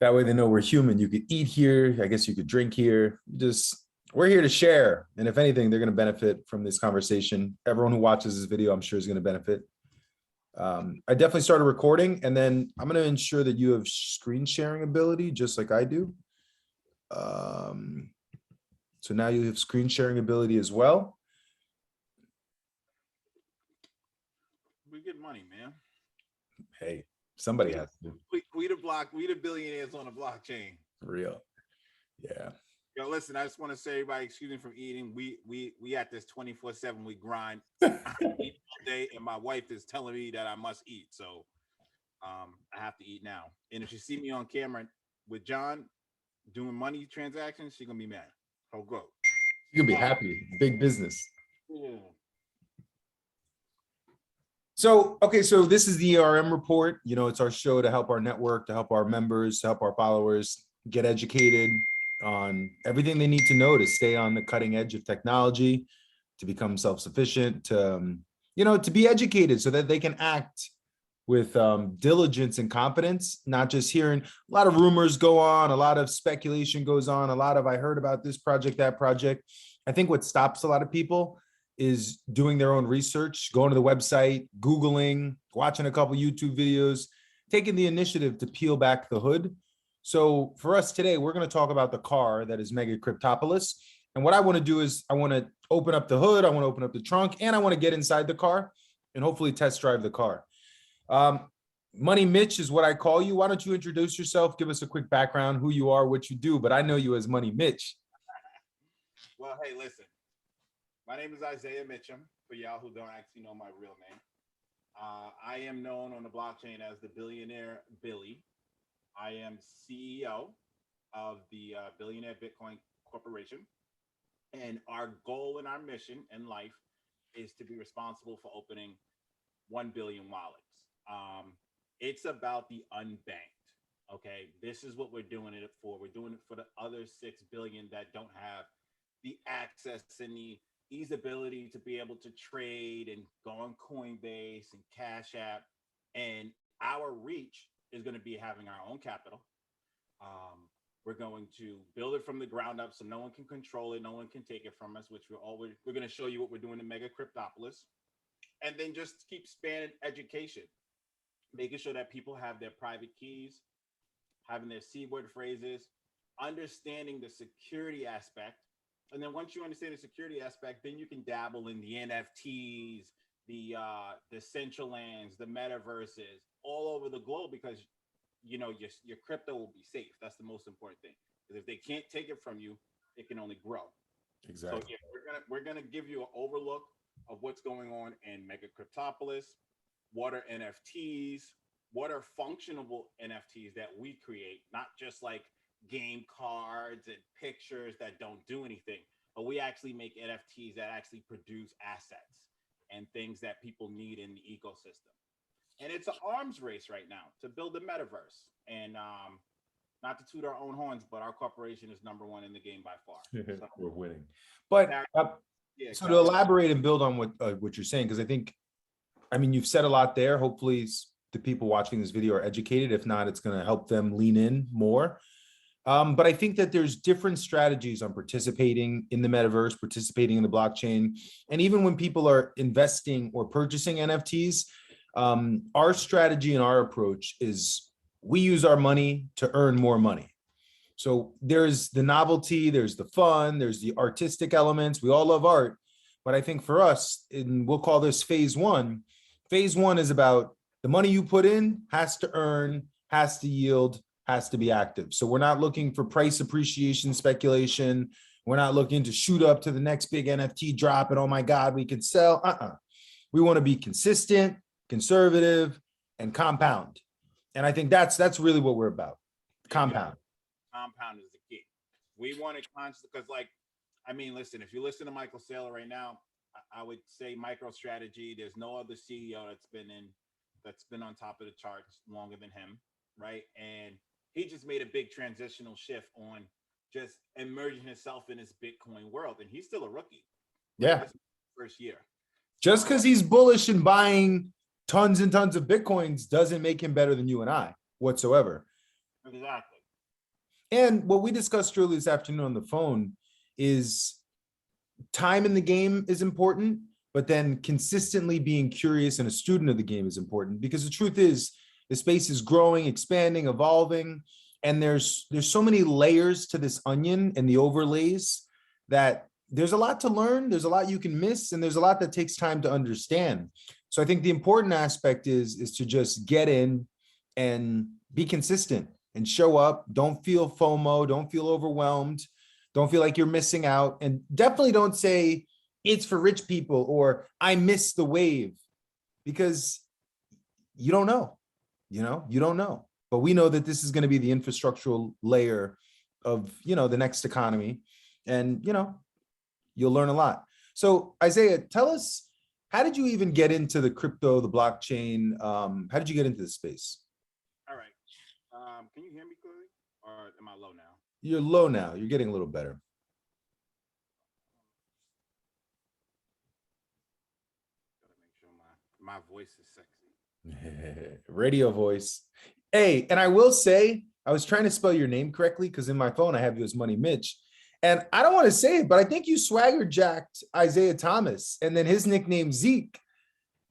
That way they know we're human. You could eat here. I guess you could drink here. We're here to share. And if anything, they're going to benefit from this conversation. Everyone who watches this video, I'm sure is going to benefit. I definitely started recording, and then I'm going to ensure that you have screen sharing ability, just like I do. So now you have screen sharing ability as well. We get money, man. Hey, somebody has to. We the billionaires on the blockchain. For real. Yeah. Yo, listen, I just want to say, everybody, excuse me from eating. We at this 24/7. We grind. I eat all day, and my wife is telling me that I must eat. So I have to eat now. And if you see me on camera with John doing money transactions, she's gonna be mad. Oh, go. You're gonna be happy. Big business. Yeah. So, okay, so this is the ERM report. You know, it's our show to help our network, to help our members, to help our followers get educated on everything they need to know to stay on the cutting edge of technology, to become self-sufficient, to, you know, to be educated so that they can act with diligence and competence, not just hearing a lot of rumors go on, a lot of speculation goes on, a lot of I heard about this project, that project. I think what stops a lot of people is doing their own research, going to the website, Googling, watching a couple YouTube videos, taking the initiative to peel back the hood. So for us today, we're going to talk about the car that is MegaCryptoPolis. And what I want to do is I want to open up the hood, I want to open up the trunk, and I want to get inside the car and hopefully test drive the car. Money Mitch is what I call you. Why don't you introduce yourself? Give us a quick background, who you are, what you do, but I know you as Money Mitch. Well, hey, listen. My name is Isaiah Mitchum, for y'all who don't actually know my real name. I am known on the blockchain as the Billionaire Billy. I am CEO of the Billionaire Bitcoin Corporation. And our goal and our mission in life is to be responsible for opening 1 billion wallets. It's about the unbanked, okay? This is what we're doing it for. We're doing it for the other 6 billion that don't have the access and the ability to be able to trade and go on Coinbase and Cash App. And our reach is going to be having our own capital. We're going to build it from the ground up so no one can control it, no one can take it from us, which we're going to show you what we're doing in MegaCryptoPolis. And then just keep spanning education, making sure that people have their private keys, having their C-word phrases, understanding the security aspect. And then once you understand the security aspect, then you can dabble in the NFTs, the decentralized, the metaverses all over the globe, because you know your crypto will be safe. That's the most important thing. Because if they can't take it from you, it can only grow. Exactly. So yeah, we're gonna give you an overlook of what's going on in MegaCryptoPolis. What are NFTs? What are functionable NFTs that we create, not just like game cards and pictures that don't do anything, but we actually make NFTs that actually produce assets and things that people need in the ecosystem. And it's an arms race right now to build the metaverse. And not to toot our own horns, but our corporation is #1 in the game by far. So, we're winning. But so to elaborate and build on what you're saying, because I mean, you've said a lot there. Hopefully the people watching this video are educated. If not, it's going to help them lean in more. But I think that there's different strategies on participating in the metaverse, participating in the blockchain. And even when people are investing or purchasing NFTs, our strategy and our approach is we use our money to earn more money. So there's the novelty, there's the fun, there's the artistic elements. We all love art. But I think for us, and we'll call this phase one. Phase one is about the money you put in has to earn, has to yield, has to be active. So we're not looking for price appreciation speculation. We're not looking to shoot up to the next big NFT drop and oh my God, we can sell. We want to be consistent, conservative, and compound. And I think that's really what we're about. Compound. Compound is the key. We want to constantly, because like, I mean, listen, if you listen to Michael Saylor right now, I would say MicroStrategy, there's no other CEO that's been on top of the charts longer than him, right? And he just made a big transitional shift on just immersing himself in this Bitcoin world. And he's still a rookie. Yeah. First year. Just because he's bullish and buying tons and tons of Bitcoins doesn't make him better than you and I whatsoever. Exactly. And what we discussed earlier this afternoon on the phone is time in the game is important, but then consistently being curious and a student of the game is important, because the truth is the space is growing, expanding, evolving, and there's so many layers to this onion and the overlays that there's a lot to learn, there's a lot you can miss, and there's a lot that takes time to understand. So I think the important aspect is to just get in and be consistent and show up. Don't feel FOMO, don't feel overwhelmed, don't feel like you're missing out, and definitely don't say it's for rich people or I missed the wave, because you don't know, you don't know. But we know that this is going to be the infrastructural layer of, the next economy, and, you'll learn a lot. So Isaiah, tell us, how did you even get into the crypto, the blockchain? How did you get into this space? All right. Can you hear me clearly, or am I low now? You're low now. You're getting a little better. Gotta make sure my voice is sexy. Radio voice. Hey, and I will say, I was trying to spell your name correctly because in my phone I have you as Money Mitch. And I don't want to say it, but I think you swagger jacked Isaiah Thomas and then his nickname Zeke.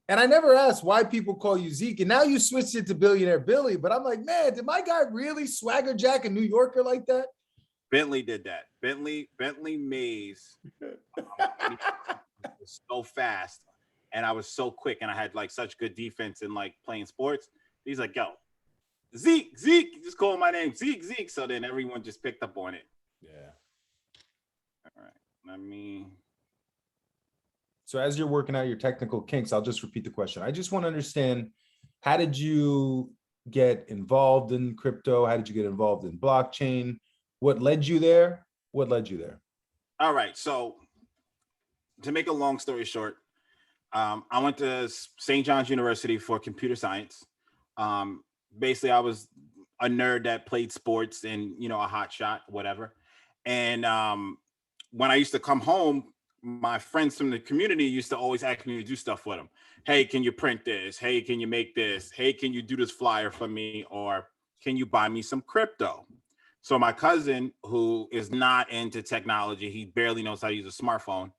And I never asked why people call you Zeke. And now you switched it to Billionaire Billy. But I'm like, man, did my guy really swagger jack a New Yorker like that? Bentley did that. Bentley Mays was so fast, and I was so quick, and I had like such good defense in like playing sports. He's like, yo, Zeke, just call my name, Zeke. So then everyone just picked up on it. Yeah. All right. So as you're working out your technical kinks, I'll just repeat the question. I just want to understand, how did you get involved in crypto? How did you get involved in blockchain? What led you there? All right. So to make a long story short, I went to St. John's University for computer science. Basically, I was a nerd that played sports and, a hot shot, whatever. And when I used to come home, my friends from the community used to always ask me to do stuff with them. Hey, can you print this? Hey, can you make this? Hey, can you do this flyer for me? Or can you buy me some crypto? So my cousin, who is not into technology, he barely knows how to use a smartphone,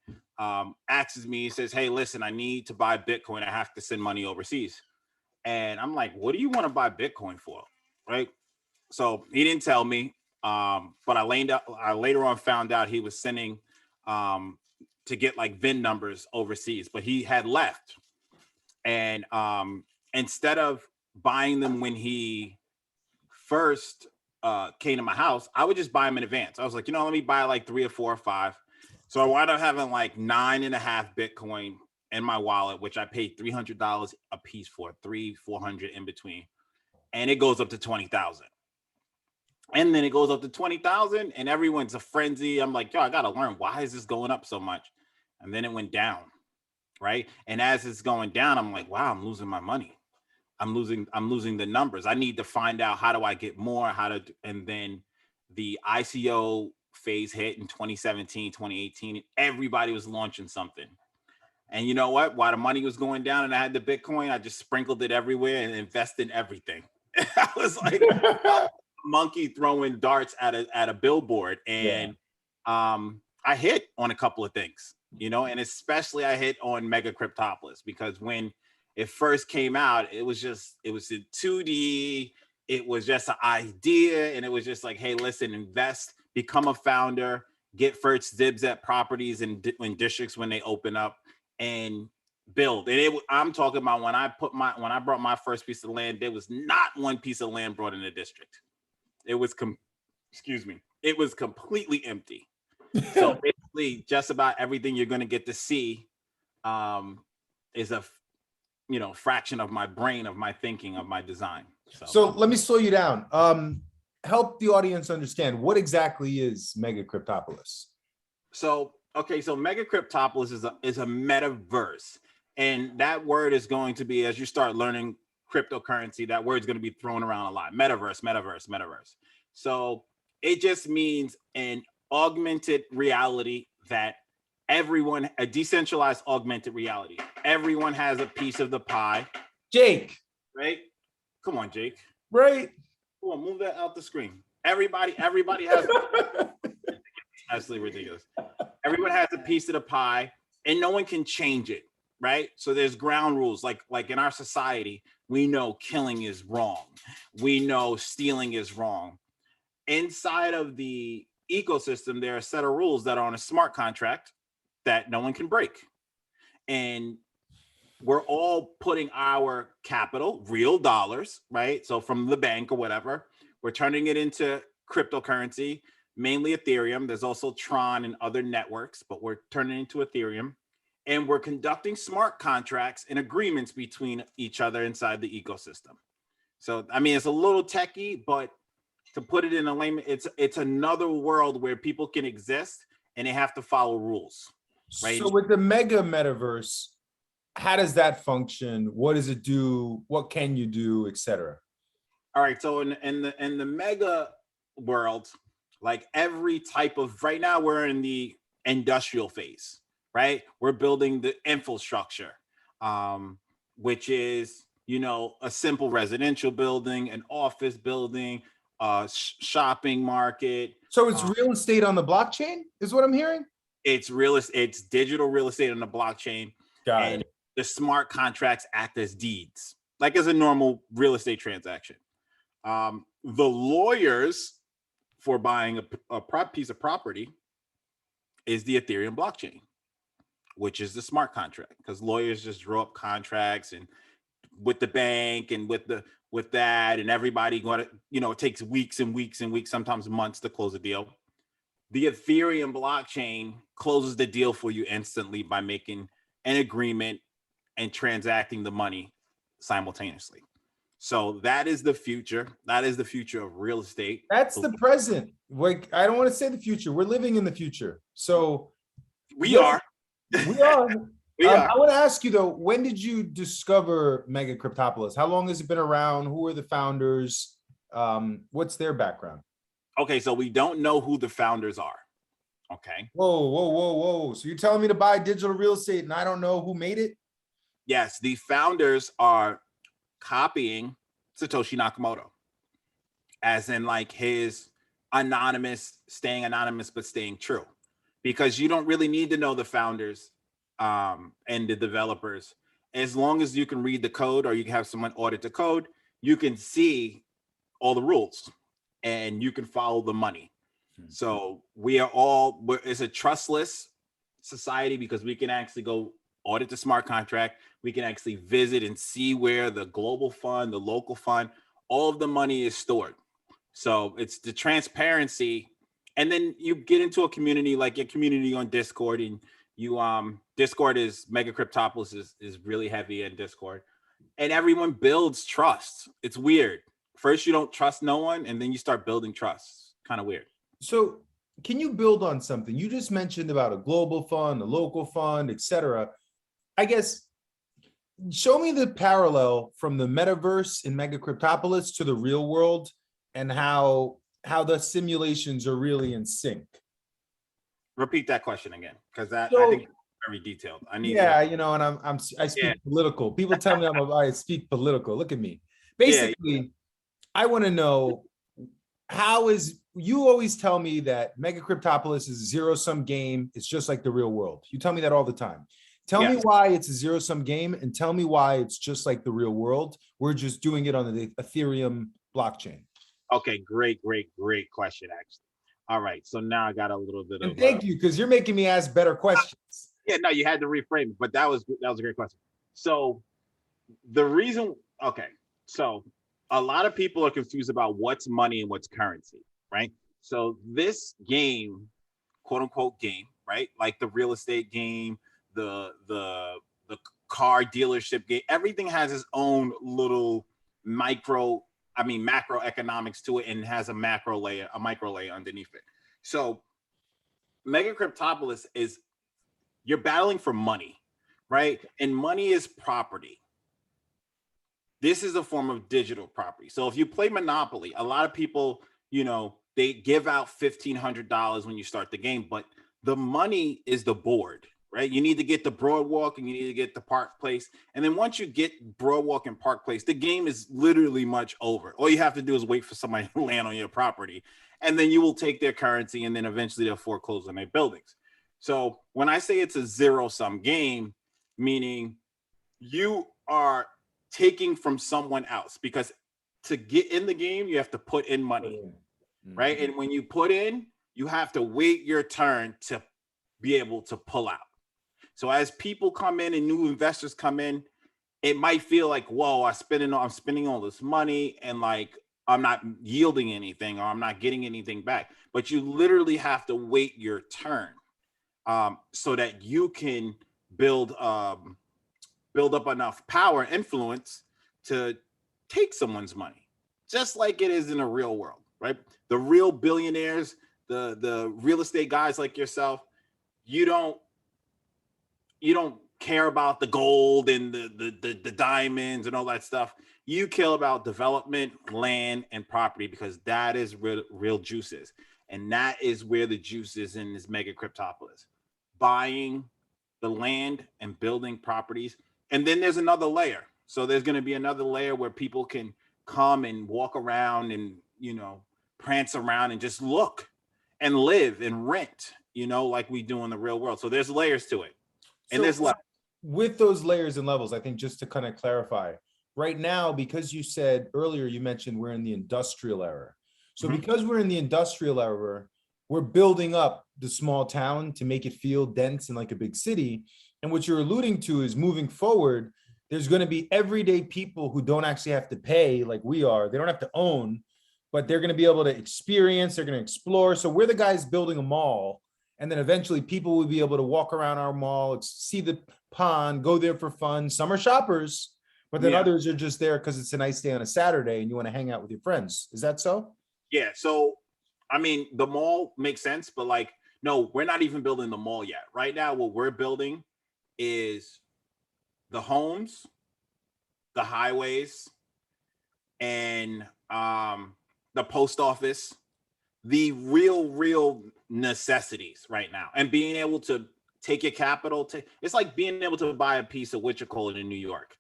asks me, he says, hey, listen, I need to buy Bitcoin. I have to send money overseas. And I'm like, what do you want to buy Bitcoin for? Right. So he didn't tell me, but I later on found out he was sending to get like VIN numbers overseas, but he had left. And instead of buying them when he first came to my house, I would just buy them in advance. I was like, let me buy like 3 or 4 or 5. So I wound up having like 9.5 Bitcoin in my wallet, which I paid $300 a piece for, $300-400 in between. And it goes up to 20,000. And then it goes up to 20,000 and everyone's a frenzy. I'm like, yo, I got to learn, why is this going up so much? And then it went down. Right. And as it's going down, I'm like, wow, I'm losing my money. I'm losing the numbers. I need to find out, how do I get more, and then the ICO phase hit in 2017, 2018, and everybody was launching something. And you know what? While the money was going down and I had the Bitcoin, I just sprinkled it everywhere and invested in everything. I was like a monkey throwing darts at a billboard. And I hit on a couple of things, and especially I hit on MegaCryptoPolis, because when it first came out, it was in 2D. It was just an idea. And it was just like, hey, listen, invest, become a founder, get first dibs at properties in districts when they open up, and build. And I'm talking about when I brought my first piece of land, there was not one piece of land brought in the district. It was, it was completely empty. So basically just about everything you're going to get to see is a fraction of my brain, of my thinking, of my design. So let me slow you down. Help the audience understand, what exactly is MegaCryptoPolis? So MegaCryptoPolis is a metaverse. And that word is going to be, as you start learning cryptocurrency, that word's going to be thrown around a lot. Metaverse. So it just means an augmented reality that a decentralized augmented reality. Everyone has a piece of the pie. Jake. Right? Come on, Jake. Right. Come on, move that out the screen. Everybody has absolutely ridiculous. Everyone has a piece of the pie, and no one can change it, right? So there's ground rules. Like in our society, we know killing is wrong. We know stealing is wrong. Inside of the ecosystem, there are a set of rules that are on a smart contract that no one can break. And we're all putting our capital, real dollars, right? So from the bank or whatever, we're turning it into cryptocurrency, mainly Ethereum. There's also Tron and other networks, but we're turning it into Ethereum. And we're conducting smart contracts and agreements between each other inside the ecosystem. So, I mean, it's a little techie, but to put it in a layman, it's another world where people can exist and they have to follow rules, right? So with the mega metaverse, how does that function? What does it do? What can you do, et cetera? All right. So in the mega world, like every type of, right now we're in the industrial phase, right? We're building the infrastructure, which is, you know, a simple residential building, an office building, shopping market. So it's real estate on the blockchain is what I'm hearing? It's digital real estate on the blockchain. Got and it. The smart contracts act as deeds, like as a normal real estate transaction. The lawyers for buying a piece of property is the Ethereum blockchain, which is the smart contract, because lawyers just draw up contracts and with the bank and with that, and everybody going to, you know, it takes weeks and weeks and weeks, sometimes months to close a deal. The Ethereum blockchain closes the deal for you instantly by making an agreement and transacting the money simultaneously. So that is the future. That is the future of real estate. That's the present. Like, I don't want to say the future. We're living in the future. So we are. We are. We are. I want to ask you though, when did you discover MegaCryptoPolis? How long has it been around? Who are the founders? What's their background? Okay, so we don't know who the founders are. Okay. Whoa. So you're telling me to buy digital real estate and I don't know who made it? Yes, the founders are copying Satoshi Nakamoto, as in like his staying anonymous, but staying true, because you don't really need to know the founders and the developers. As long as you can read the code or you can have someone audit the code, you can see all the rules and you can follow the money. So it's a trustless society because we can actually go audit the smart contract. We can actually visit and see where the global fund, the local fund, all of the money is stored. So it's the transparency. And then you get into a community, like your community on Discord, and you Discord is MegaCryptoPolis is really heavy in Discord, and everyone builds trust. It's weird. First you don't trust no one, and then you start building trust. Kind of weird. So can you build on something you just mentioned about a global fund, a local fund, etc.? I guess show me the parallel from the metaverse in MegaCryptoPolis to the real world, and how the simulations are really in sync. Repeat that question again, because I think it's very detailed. I need. Yeah, you know, and I speak political. People tell me I speak political. Look at me. Basically, I want to know you always tell me that MegaCryptoPolis is a zero-sum game. It's just like the real world. You tell me that all the time. Tell me why it's a zero-sum game, and tell me why it's just like the real world. We're just doing it on the Ethereum blockchain. Okay, great question, actually. All right, so now I got a little bit of. Thank you, because you're making me ask better questions. Yeah, no, you had to reframe it, but that was a great question. So the reason, okay, so a lot of people are confused about what's money and what's currency, right? So this game, quote unquote game, right? Like the real estate game, the car dealership game, everything has its own little macroeconomics to it, and has a micro layer underneath it. So MegaCryptoPolis is, you're battling for money, right? And money is property. This is a form of digital property. So if you play Monopoly, a lot of people, you know, they give out $1,500 when you start the game, but the money is the board, right? You need to get the Broadwalk and you need to get the Park Place. And then once you get Broadwalk and Park Place, the game is literally much over. All you have to do is wait for somebody to land on your property, and then you will take their currency, and then eventually they'll foreclose on their buildings. So when I say it's a zero-sum game, meaning you are taking from someone else, because to get in the game, you have to put in money, right? And when you put in, you have to wait your turn to be able to pull out. So as people come in and new investors come in, it might feel like, whoa, I'm spending all this money and like I'm not yielding anything or I'm not getting anything back. But you literally have to wait your turn so that you can build up enough power and influence to take someone's money, just like it is in the real world, right? The real billionaires, the real estate guys like yourself, you don't care about the gold and the diamonds and all that stuff. You care about development, land, and property, because that is real juices. And that is where the juice is in this MegaCryptoPolis. Buying the land and building properties. And then there's another layer. So there's going to be another layer where people can come and walk around and, prance around and just look and live and rent, like we do in the real world. So there's layers to it. And there's levels. With those layers and levels, I think just to kind of clarify, right now, because you said earlier, you mentioned we're in the industrial era. So because we're in the industrial era, we're building up the small town to make it feel dense and like a big city. And what you're alluding to is moving forward, there's going to be everyday people who don't actually have to pay like we are. They don't have to own, but they're going to be able to experience, they're going to explore. So we're the guys building a mall. And then eventually people will be able to walk around our mall, see the pond, go there for fun. Some are shoppers, but then others are just there because it's a nice day on a Saturday and you want to hang out with your friends. Is that so? Yeah. So, I mean, the mall makes sense, but like, no, we're not even building the mall yet. Right now, what we're building is the homes, the highways, and the post office, the real necessities right now. And being able to take your capital to, it's like being able to buy a piece of Whatchamacallit in New York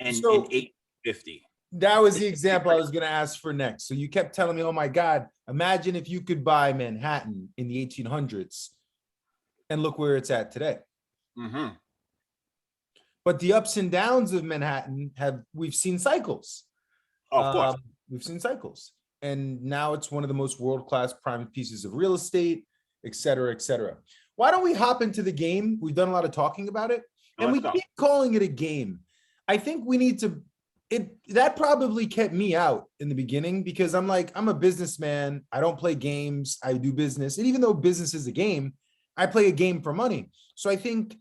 and in 850. That was the example I was going to ask for next. So you kept telling me, oh my God, imagine if you could buy Manhattan in the 1800s and look where it's at today. But the ups and downs of Manhattan we've seen cycles. Of course. We've seen cycles. And now it's one of the most world-class prime pieces of real estate, et cetera, et cetera. Why don't we hop into the game? We've done a lot of talking about it, and we keep calling it a game. I think we need to, that probably kept me out in the beginning because I'm a businessman. I don't play games. I do business. And even though business is a game, I play a game for money. So I think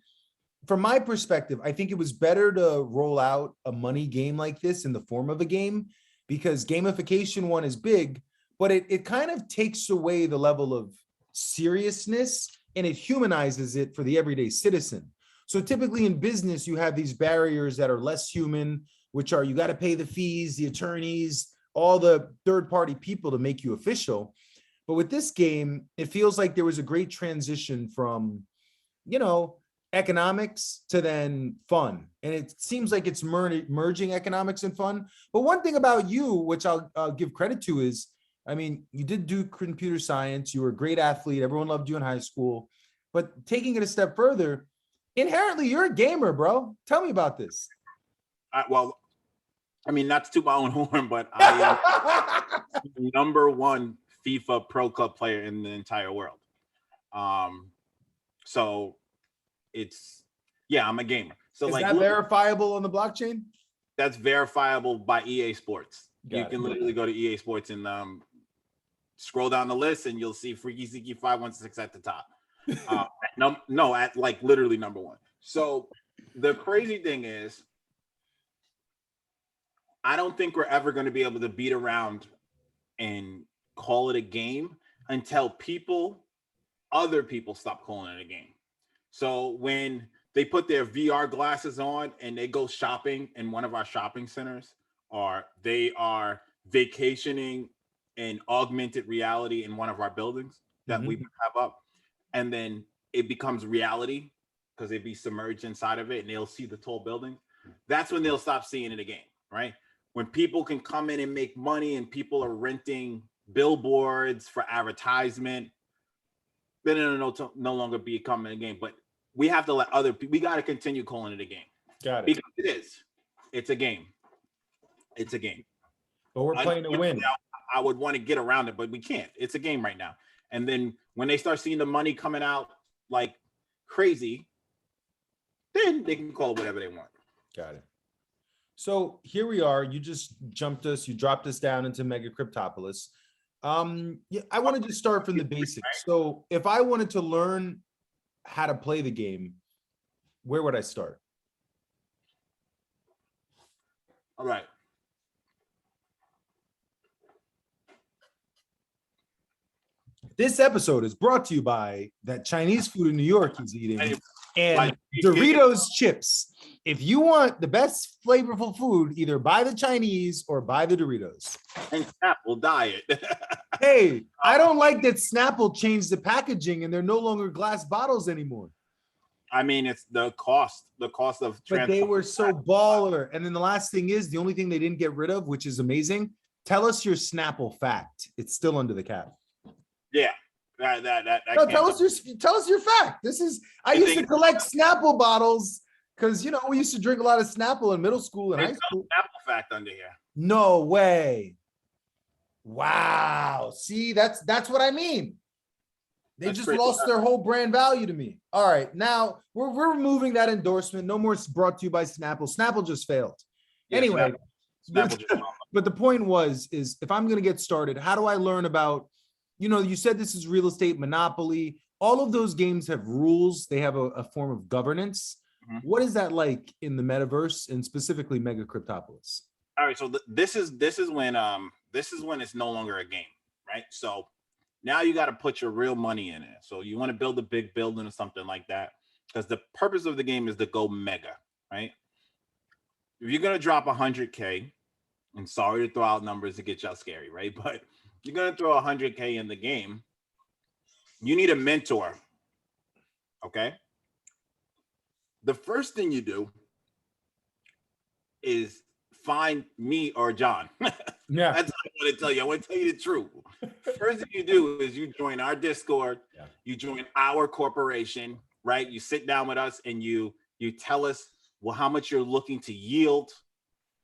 from my perspective, I think it was better to roll out a money game like this in the form of a game, because gamification one is big, but it kind of takes away the level of seriousness and it humanizes it for the everyday citizen. So typically in business, you have these barriers that are less human, which are you got to pay the fees, the attorneys, all the third-party people to make you official. But with this game, it feels like there was a great transition from, economics to then fun. And it seems like it's merging economics and fun. But one thing about you, which I'll give credit to is, I mean, you did do computer science. You were a great athlete. Everyone loved you in high school. But taking it a step further, inherently, you're a gamer, bro. Tell me about this. Well, I mean, not to toot my own horn, but I am the #1 FIFA Pro Club player in the entire world. So it's, I'm a gamer. So is that verifiable on the blockchain? That's verifiable by EA Sports. You can literally go to EA Sports and scroll down the list and you'll see Freaky Zeke 516 at the top. No, at like literally #1. So the crazy thing is, I don't think we're ever going to be able to beat around and call it a game until other people stop calling it a game. So when they put their VR glasses on and they go shopping in one of our shopping centers, or they are vacationing in augmented reality in one of our buildings that we have up, and then it becomes reality because they'd be submerged inside of it and they'll see the tall buildings. That's when they'll stop seeing it again, right? When people can come in and make money and people are renting billboards for advertisement, then it'll no longer become a game. But we have to let other people, we got to continue calling it a game. Got it. Because it is. It's a game. It's a game. But we're playing to win. I would want to get around it, but we can't. It's a game right now. And then when they start seeing the money coming out like crazy, then they can call it whatever they want. Got it. So here we are. You just you dropped us down into MegaCryptoPolis. Yeah, I wanted to start from the basics. So if I wanted to learn how to play the game, where would I start? All right. This episode is brought to you by that Chinese food in New York he's eating and Doritos chips. If you want the best flavorful food, either buy the Chinese or buy the Doritos. And Snapple diet. Hey, I don't like that Snapple changed the packaging and they're no longer glass bottles anymore. I mean, it's the cost of. But they were so baller. And then the last thing is the only thing they didn't get rid of, which is amazing. Tell us your Snapple fact. It's still under the cap. Yeah, no, tell us your fact. I used to collect Snapple bottles because we used to drink a lot of Snapple in middle school and high school. Snapple fact under here. No way. Wow. See, that's what I mean. They just lost their whole brand value to me. All right, now we're removing that endorsement. No more brought to you by Snapple. Snapple just failed. Yeah, anyway, Snapple just but the point is if I'm going to get started, how do I learn about? You said this is real estate, Monopoly. All of those games have rules. They have a form of governance. Mm-hmm. What is that like in the metaverse and specifically MegaCryptoPolis? All right, so this is when it's no longer a game, right? So now you got to put your real money in it. So you want to build a big building or something like that, because the purpose of the game is to go mega, right? If you're gonna drop 100K, and sorry to throw out numbers to get y'all scary, right? But you're going to throw 100K in the game, you need a mentor, okay? The first thing you do is find me or John. Yeah. That's what I want to tell you. I want to tell you the truth. First thing you do is you join our Discord, you join our corporation, right? You sit down with us and you tell us, well, how much you're looking to yield,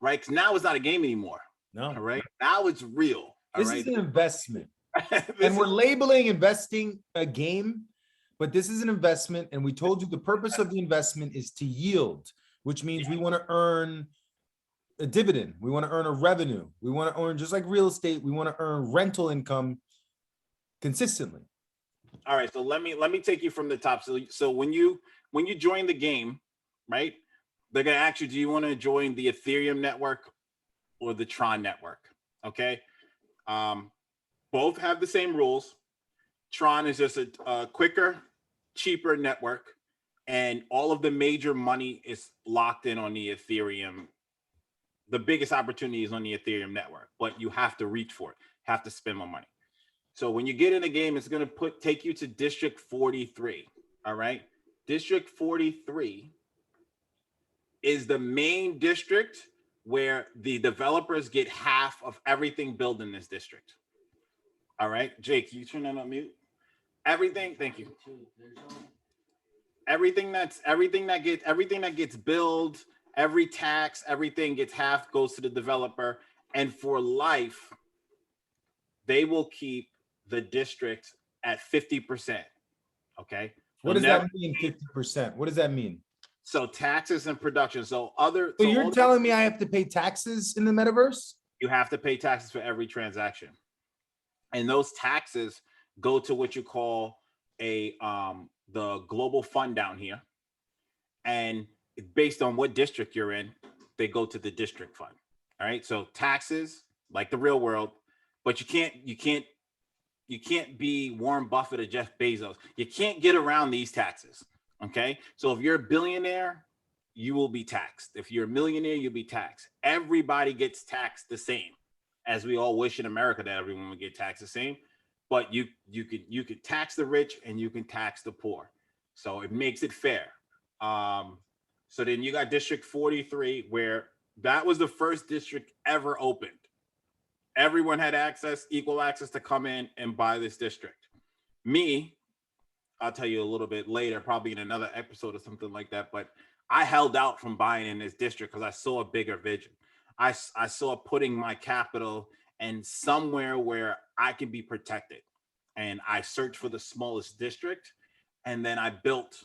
right? Because now it's not a game anymore. No. All right. Now it's real. This is an investment. And we're labeling investing a game, but this is an investment. And we told you the purpose of the investment is to yield, which means we want to earn a dividend. We want to earn a revenue. We want to earn, just like real estate, we want to earn rental income consistently. All right. So let me take you from the top. So when you join the game, right, they're going to ask you, do you want to join the Ethereum network or the Tron network? Okay. Both have the same rules. Tron is just a quicker, cheaper network, and all of the major money is locked in on the Ethereum. The biggest opportunity is on the Ethereum network, but you have to reach for it, have to spend more money. So when you get in the game, it's going to take you to District 43. All right. District 43 is the main district where the developers get half of everything built in this district. All right, Jake, you turn that on mute. Everything, thank you. Everything that gets billed, every tax, everything gets half, goes to the developer, and for life, they will keep the district at 50%. Okay. What does that mean? 50%. What does that mean? So taxes and production. So you're telling me I have to pay taxes in the metaverse? You have to pay taxes for every transaction. And those taxes go to what you call the global fund down here. And based on what district you're in, they go to the district fund. All right. So taxes, like the real world, but you can't be Warren Buffett or Jeff Bezos. You can't get around these taxes. Okay. So if you're a billionaire, you will be taxed. If you're a millionaire, you'll be taxed. Everybody gets taxed the same, as we all wish in America that everyone would get taxed the same. But you could tax the rich and you can tax the poor. So it makes it fair. So then you got District 43, where that was the first district ever opened. Everyone had equal access to come in and buy this district. Me, I'll tell you a little bit later, probably in another episode or something like that, but I held out from buying in this district because I saw a bigger vision. I saw putting my capital in somewhere where I can be protected. And I searched for the smallest district, and then I built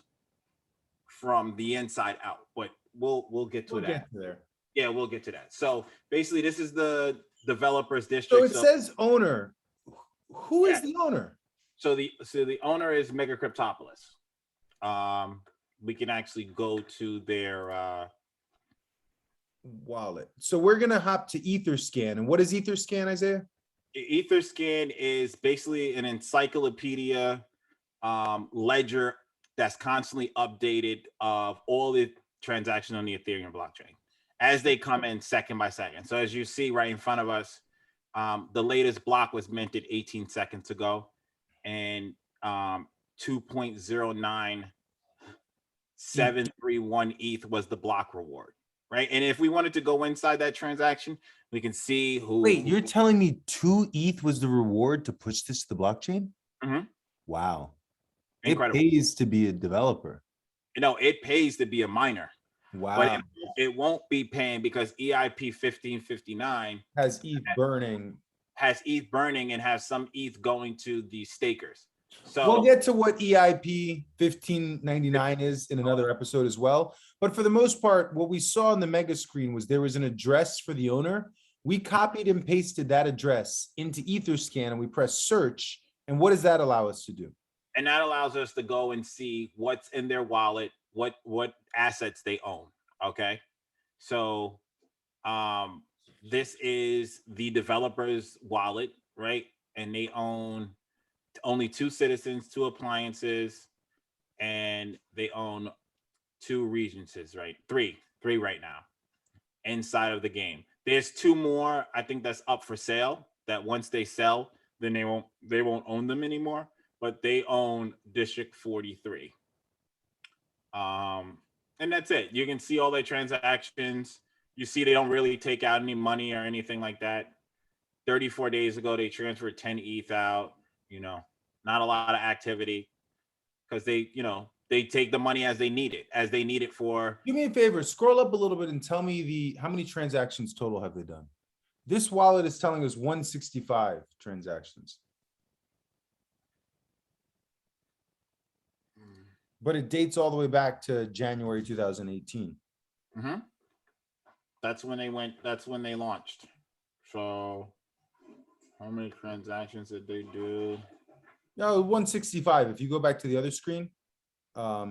from the inside out. But we'll get to that. Get to there. Yeah, we'll get to that. So basically, this is the developers district. So it says owner. Who is the owner? So the owner is MegaCryptoPolis. We can actually go to their wallet. So we're gonna hop to Etherscan. And what is Etherscan, Isaiah? Etherscan is basically an encyclopedia ledger that's constantly updated of all the transactions on the Ethereum blockchain as they come in second by second. So as you see right in front of us, the latest block was minted 18 seconds ago, and 2.09731 ETH was the block reward, right? And if we wanted to go inside that transaction, we can see who. Wait, you're telling me 2 ETH was the reward to push this to the blockchain? Mm-hmm. Wow. Incredible. It pays to be a developer. It pays to be a miner. Wow. But it won't be paying because EIP 1559 has ETH burning. Has ETH burning and has some ETH going to the stakers. So we'll get to what EIP 1599 is in another episode as well. But for the most part, what we saw on the mega screen was there was an address for the owner. We copied and pasted that address into Etherscan and we press search. And what does that allow us to do? And that allows us to go and see what's in their wallet, what assets they own. Okay. So this is the developer's wallet, right? And they own only 2 citizens, 2 appliances, and they own 2 regencies, right? Three right now inside of the game. There's 2 more, I think that's up for sale, that once they sell, then they won't own them anymore, but they own District 43. And that's it. You can see all their transactions. You see they don't really take out any money or anything like that. 34 days ago, they transferred 10 ETH out, not a lot of activity because they take the money as they need it for. Do me a favor, scroll up a little bit and tell me how many transactions total have they done? This wallet is telling us 165 transactions. But it dates all the way back to January 2018. Mm-hmm. That's when they launched. So how many transactions did they do? No, 165. If you go back to the other screen. What,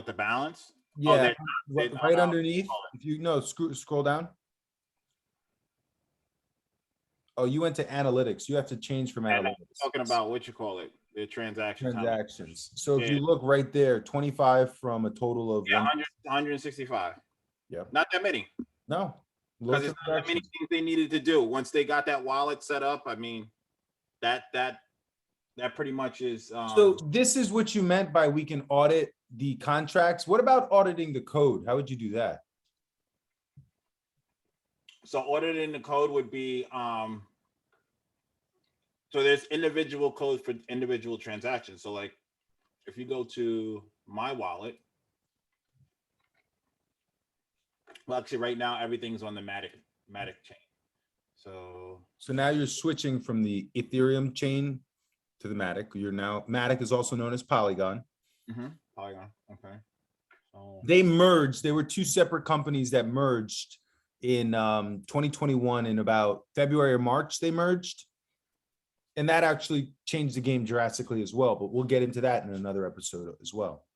the balance? Yeah, right underneath. If you scroll down. Oh, you went to analytics. You have to change from analytics. Talking about what you call it, the transactions. So if you look right there, 25 from a total of 165. Yeah, not that many. No, because it's not that many things they needed to do once they got that wallet set up. I mean, that pretty much is. So this is what you meant by we can audit the contracts. What about auditing the code? How would you do that? So auditing the code would be, so there's individual codes for individual transactions. So like if you go to my wallet, well, actually right now, everything's on the Matic chain. So now you're switching from the Ethereum chain to the Matic. Matic is also known as Polygon. Mm-hmm. Polygon, okay. So they merged. They were 2 separate companies that merged in 2021. In about February or March, they merged. And that actually changed the game drastically as well. But we'll get into that in another episode as well.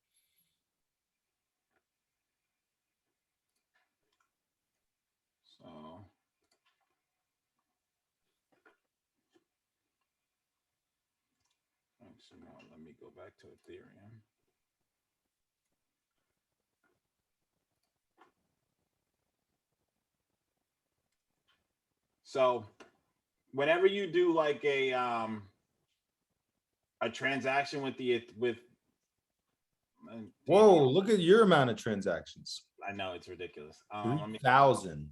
So let me go back to Ethereum. So whenever you do like a transaction with Whoa, look at your amount of transactions. I know it's ridiculous. 3,000.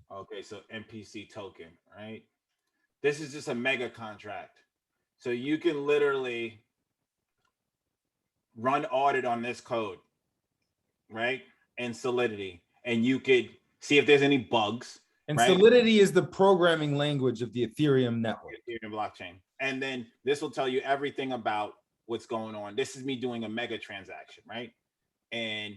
Okay, so MPC token, right? This is just a mega contract. So you can literally run audit on this code, right? And Solidity. And you could see if there's any bugs. And right? Solidity is the programming language of the Ethereum network. Ethereum blockchain. And then this will tell you everything about what's going on. This is me doing a mega transaction, right? And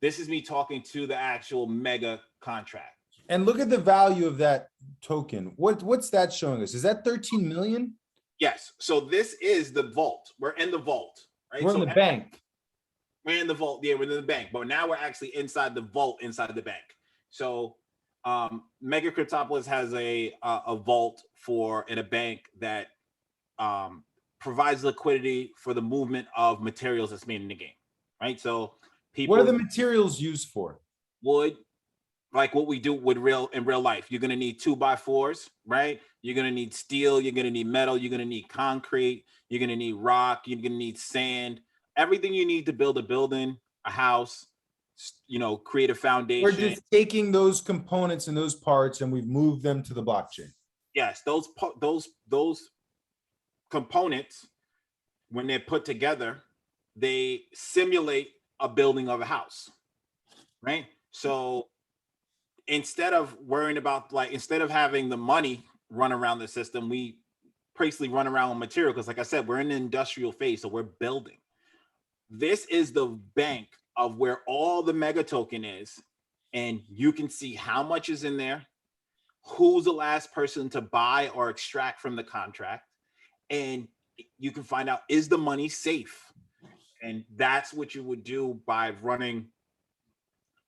this is me talking to the actual mega contract. And look at the value of that token. What's that showing us? Is that 13 million? Yes. So this is the vault. We're in the vault, right? We're in the bank. We're in the vault. Yeah, we're in the bank. But now we're actually inside the vault, inside of the bank. So MegaCryptoPolis has a vault in a bank that provides liquidity for the movement of materials that's made in the game, right? So people. What are the materials used for? Wood, like what we do with in real life. You're gonna need 2x4s, right? You're gonna need steel. You're gonna need metal. You're gonna need concrete. You're gonna need rock. You're gonna need sand. Everything you need to build a building, a house, create a foundation. We're just taking those components and those parts and we've moved them to the blockchain. Yes, those components, when they're put together, they simulate a building of a house, right? So instead of worrying about instead of having the money run around the system, we basically run around with material because, like I said, we're in the industrial phase, so we're building. This is the bank of where all the mega token is, and you can see how much is in there, who's the last person to buy or extract from the contract, and you can find out, is the money safe? And that's what you would do by running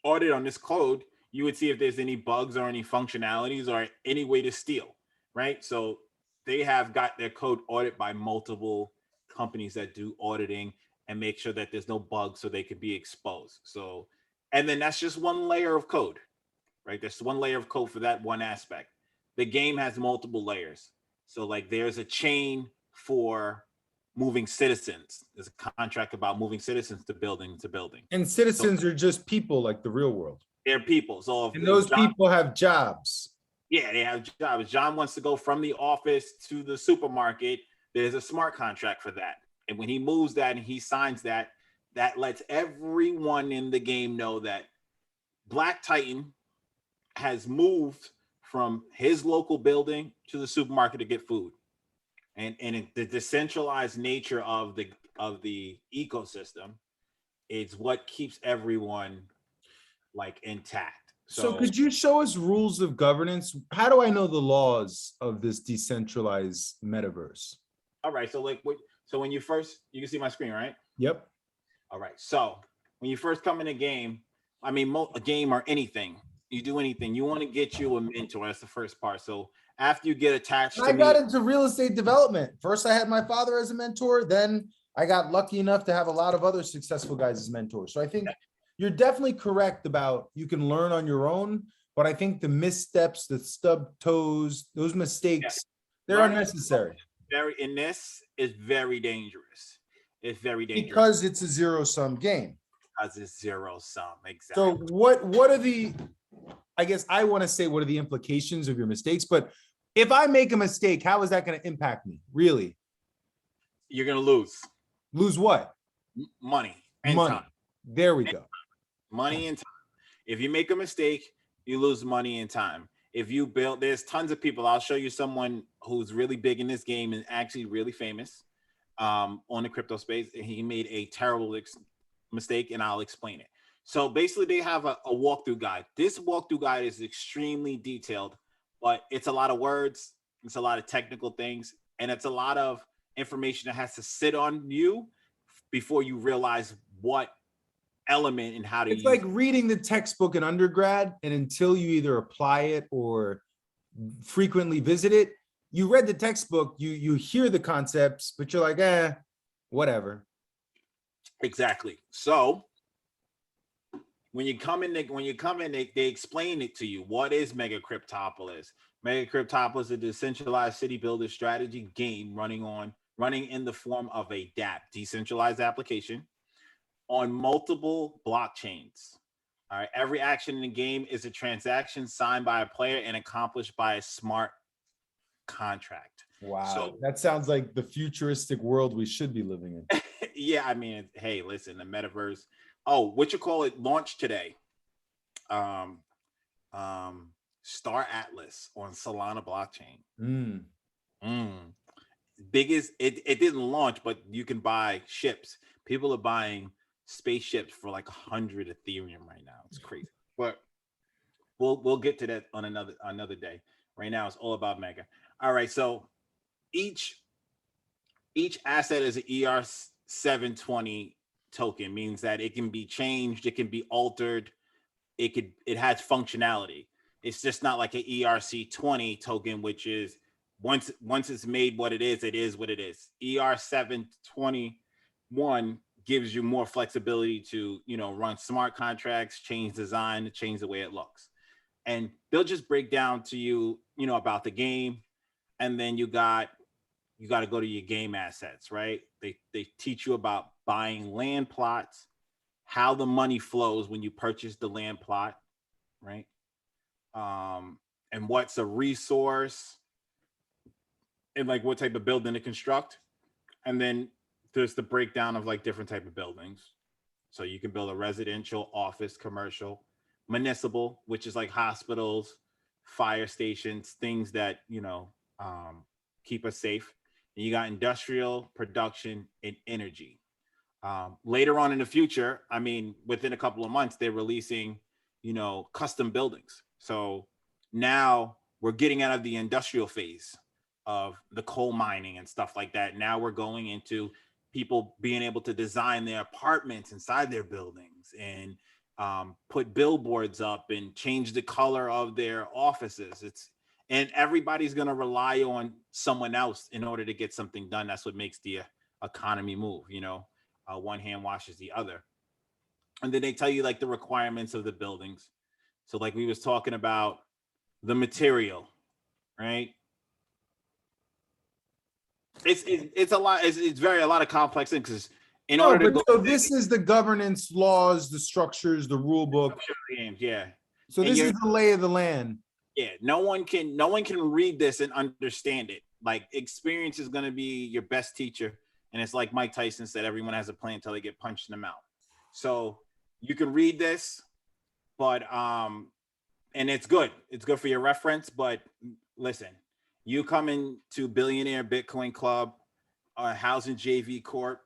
audit on this code. You would see if there's any bugs or any functionalities or any way to steal, right? So they have got their code audited by multiple companies that do auditing and make sure that there's no bugs so they could be exposed. So, and then that's just one layer of code, right? There's one layer of code for that one aspect. The game has multiple layers. So there's a chain for moving citizens. There's a contract about moving citizens to building to building. And citizens are just people like the real world. They're people. So and those people have jobs. Yeah, they have jobs. John wants to go from the office to the supermarket. There's a smart contract for that. And when he moves that and he signs that, that lets everyone in the game know that Black Titan has moved from his local building to the supermarket to get food. And the decentralized nature of the ecosystem is what keeps everyone intact. So could you show us rules of governance? How do I know the laws of this decentralized metaverse? All right. So so when you can see my screen, right? Yep. All right. So when you first come in a game, a game or anything, you do anything, you want to get you a mentor. That's the first part. So after you get attached I got into real estate development. First, I had my father as a mentor. Then I got lucky enough to have a lot of other successful guys as mentors. So I think you're definitely correct about you can learn on your own, but I think the missteps, the stub toes, those mistakes, they're unnecessary. This is very dangerous. It's very dangerous. Because it's a zero-sum game. Because it's zero-sum, exactly. So what are the, I guess I want to say, what are the implications of your mistakes? But if I make a mistake, how is that going to impact me? Really? You're going to lose. Lose what? Money. Money. Time. There we go. Money and time. If you make a mistake, you lose money and time. If you build, there's tons of people. I'll show you someone who's really big in this game and actually really famous on the crypto space. And he made a terrible mistake, and I'll explain it. So basically, they have a walkthrough guide. This walkthrough guide is extremely detailed, but it's a lot of words. It's a lot of technical things, and it's a lot of information that has to sit on you before you realize what element and how to use it. It's like reading the textbook in undergrad, and until you either apply it or frequently visit it, you read the textbook, you hear the concepts, but you're like, whatever. Exactly. So when you come in, they explain it to you. What is MegaCryptoPolis? MegaCryptopolis is a decentralized city builder strategy game running in the form of a dApp, decentralized application, on multiple blockchains. All right. Every action in the game is a transaction signed by a player and accomplished by a smart contract. Wow, So that sounds like the futuristic world we should be living in. yeah, I mean, hey, listen, the metaverse. Oh, what you call it? Launched today. Um, Star Atlas on Solana blockchain. Biggest, it didn't launch, but you can buy ships. People are buying spaceships for like 100 Ethereum right now. It's crazy. But we'll get to that on another day. Right now, it's all about Mega. All right, so each asset is an ER720 token, means that it can be changed, it can be altered, it has functionality. It's just not like an ERC20 token, which is once it's made what it is what it is. ER721 gives you more flexibility to, run smart contracts, change design, change the way it looks. And they'll just break down to you, about the game. And then you got to go to your game assets, right? They teach you about buying land plots, how the money flows when you purchase the land plot, right? And what's a resource, and like what type of building to construct. And then there's the breakdown of like different type of buildings. So you can build a residential, office, commercial, municipal, which is like hospitals, fire stations, things that, keep us safe. And you got industrial, production, and energy. Later on in the future, I mean, within a couple of months, they're releasing, custom buildings. So now we're getting out of the industrial phase of the coal mining and stuff like that. Now we're going into people being able to design their apartments inside their buildings and put billboards up and change the color of their offices. And everybody's going to rely on someone else in order to get something done. That's what makes the economy move. One hand washes the other. And then they tell you like the requirements of the buildings. So like we was talking about the material, right? It's a lot. It's a lot of complex things, because in order to go. So this is the governance, laws, the structures, the rule book. Yeah. So this is the lay of the land. Yeah. No one can read this and understand it. Like, experience is going to be your best teacher. And it's like Mike Tyson said, everyone has a plan until they get punched in the mouth. So you can read this, but and it's good. It's good for your reference. But listen, you come into Billionaire Bitcoin Club, Housing JV Corp,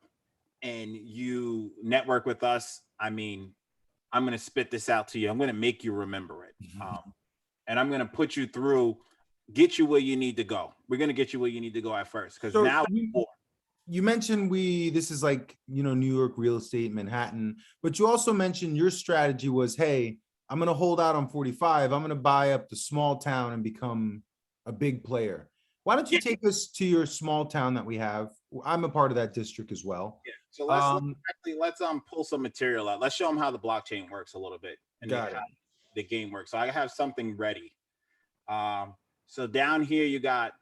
and you network with us. I mean, I'm going to spit this out to you. I'm going to make you remember it. And I'm going to put you through, get you where you need to go. We're going to get you where you need to go at first. Because now you mentioned this is like, New York real estate, Manhattan, but you also mentioned your strategy was, hey, I'm going to hold out on 45. I'm going to buy up the small town and become a big player. Why don't you take us to your small town that we have? I'm a part of that district as well. Yeah. So let's pull some material out. Let's show them how the blockchain works a little bit and how the game works. So I have something ready. So down here you got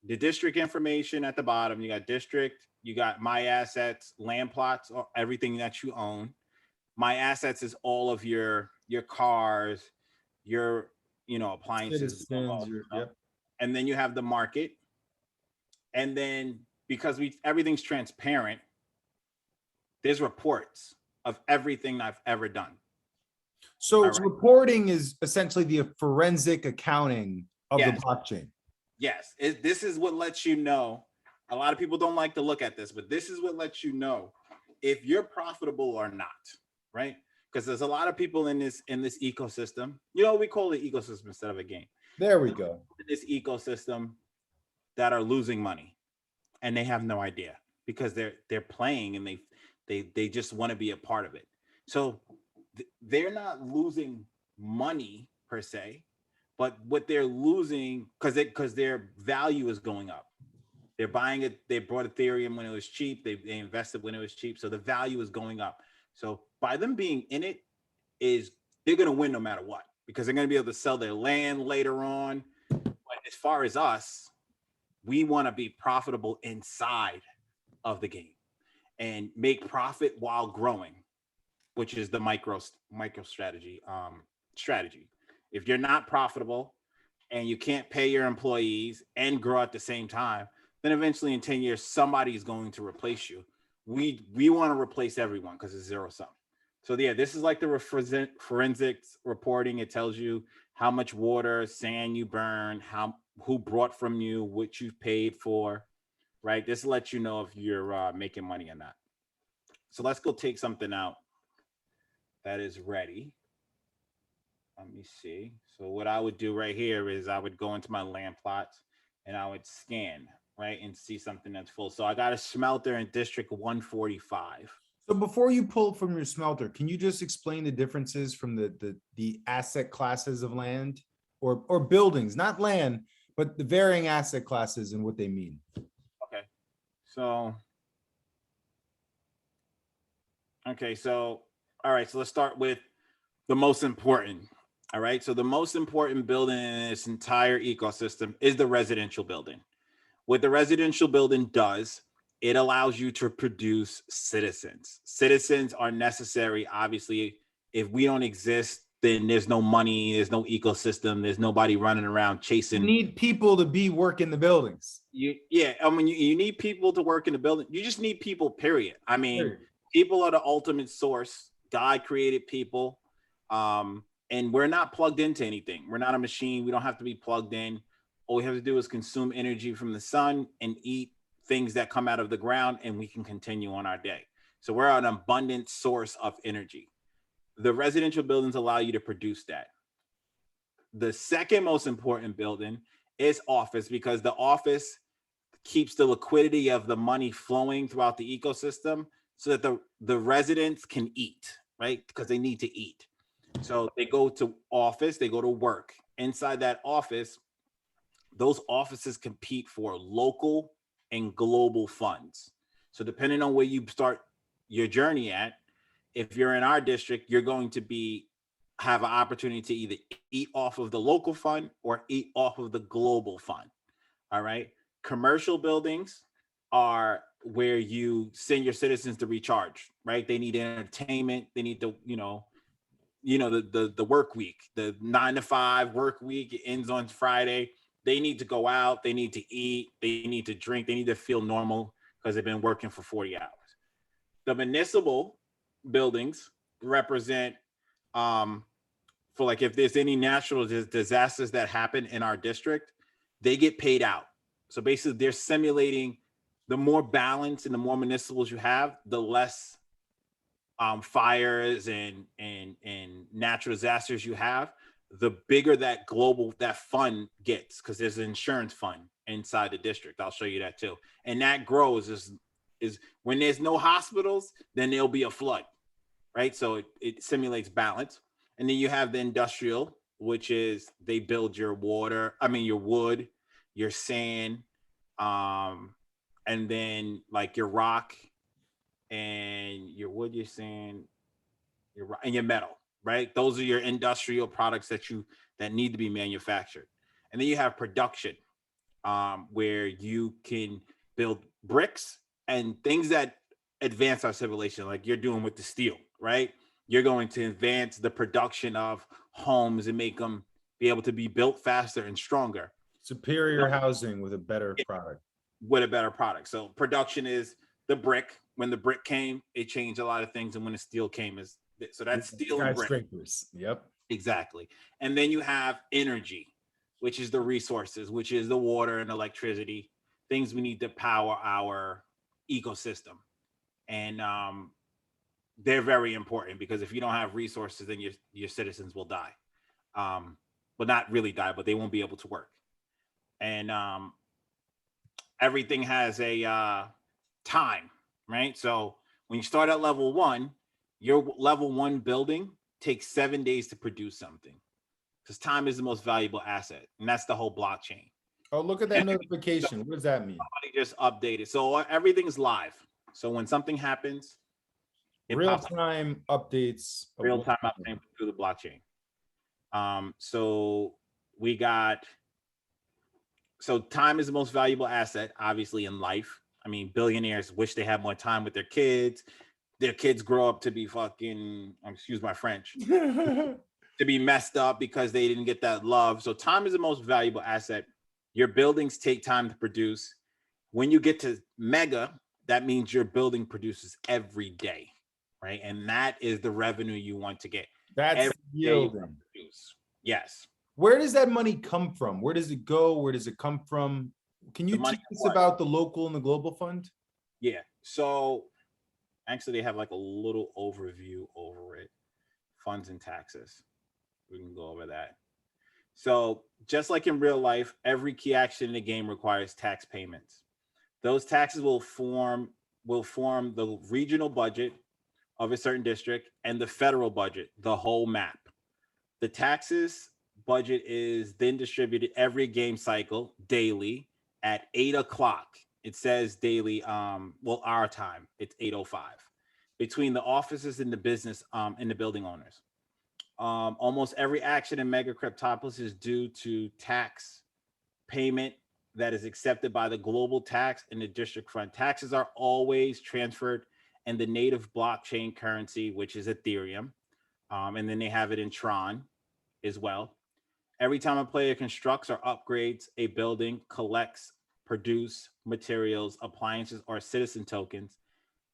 the district information at the bottom. You got district, you got my assets, land plots, or everything that you own. My assets is all of your cars, your appliances. And then you have the market. And then because everything's transparent, there's reports of everything I've ever done. So reporting is essentially the forensic accounting of the blockchain. Yes, this is what lets you know. A lot of people don't like to look at this, but this is what lets you know if you're profitable or not, right? Because there's a lot of people in this ecosystem. We call it ecosystem instead of a game. There we go. This ecosystem that are losing money, and they have no idea because they're playing and they just want to be a part of it. So they're not losing money per se, but what they're losing because their value is going up. They're buying it. They bought Ethereum when it was cheap. They invested when it was cheap. So the value is going up. So by them being in it, is they're going to win no matter what, because they're going to be able to sell their land later on. But as far as us, we want to be profitable inside of the game and make profit while growing, which is the micro strategy. If you're not profitable and you can't pay your employees and grow at the same time, then eventually in 10 years, somebody's going to replace you. We want to replace everyone because it's zero sum. So yeah, this is like the forensics reporting. It tells you how much water, sand you burn, who brought from you, what you paid for, right? This lets you know if you're making money or not. So let's go take something out that is ready. Let me see. So what I would do right here is I would go into my land plots and I would scan, right, and see something that's full. So I got a smelter in District 145. So before you pull from your smelter, can you just explain the differences from the asset classes of land or buildings, not land, but the varying asset classes and what they mean? Okay. So all right, so let's start with the most important. All right, so the most important building in this entire ecosystem is the residential building. What the residential building does, it allows you to produce citizens. Citizens are necessary, obviously. If we don't exist, then there's no money, there's no ecosystem, there's nobody running around chasing. You need people to be working the buildings. You need people to work in the building. You just need people, period. I mean, people are the ultimate source. God created people. And we're not plugged into anything. We're not a machine. We don't have to be plugged in. All we have to do is consume energy from the sun and eat things that come out of the ground, and we can continue on our day. So we're an abundant source of energy. The residential buildings allow you to produce that. The second most important building is office, because the office keeps the liquidity of the money flowing throughout the ecosystem so that the residents can eat, right? Because they need to eat. So they go to office, they go to work. Inside that office, those offices compete for local and global funds. So depending on where you start your journey at, if you're in our district, you're going to have an opportunity to either eat off of the local fund or eat off of the global fund. All right. Commercial buildings are where you send your citizens to recharge, right? They need entertainment. They need the work week, the 9-to-5 work week. It ends on Friday. They need to go out. They need to eat. They need to drink. They need to feel normal because they've been working for 40 hours. The municipal buildings represent for like if there's any natural disasters that happen in our district, they get paid out. So basically they're simulating the more balance and the more municipals you have, the less fires and natural disasters you have, the bigger that fund gets, because there's an insurance fund inside the district. I'll show you that too. And that grows is when there's no hospitals, then there'll be a flood, right? So it simulates balance. And then you have the industrial, which is they build your wood, your sand, and then like your rock and your wood, your sand, and your metal, right? Those are your industrial products that need to be manufactured. And then you have production, where you can build bricks and things that advance our civilization, like you're doing with the steel, right? You're going to advance the production of homes and make them be able to be built faster and stronger. Superior housing with a better product. So production is the brick. When the brick came, it changed a lot of things. And when the steel came, so that's steel and brick. Skyscrapers. Yep. Exactly. And then you have energy, which is the resources, which is the water and electricity, things we need to power our ecosystem. And they're very important, because if you don't have resources, then your citizens will die. Well, not really die, but they won't be able to work. And everything has a time, right? So when you start at level 1, your level 1 building takes 7 days to produce something, because time is the most valuable asset, and that's the whole blockchain. Oh, look at that notification. What does that mean? Somebody just updated. So everything's live. So when something happens, It Real pops up time updates of real what's time happening. update through the blockchain. So we got, so time is the most valuable asset, obviously, in life. I mean, billionaires wish they had more time with their kids. Their kids grow up to be fucking, excuse my French, to be messed up because they didn't get that love. So time is the most valuable asset. Your buildings take time to produce. When you get to mega, that means your building produces every day, right? And that is the revenue you want to get. That's Every day you yielding. produce. Yes. Where does that money come from? Where does it go? Where does it come from? Can you The money teach us what? about the local and the global fund? Yeah. So actually, they have like a little overview over it. Funds and taxes. We can go over that. So just like in real life, every key action in the game requires tax payments. Those taxes will form the regional budget of a certain district and the federal budget, the whole map. The taxes budget is then distributed every game cycle daily at 8 o'clock. It says daily, well, our time, it's 8:05, between the offices and the business and the building owners. Almost every action in MegaCryptoPolis is due to tax payment that is accepted by the global tax and the district fund. Taxes are always transferred in the native blockchain currency, which is Ethereum. And then they have it in Tron as well. Every time a player constructs or upgrades a building, collects, produce materials, appliances, or citizen tokens,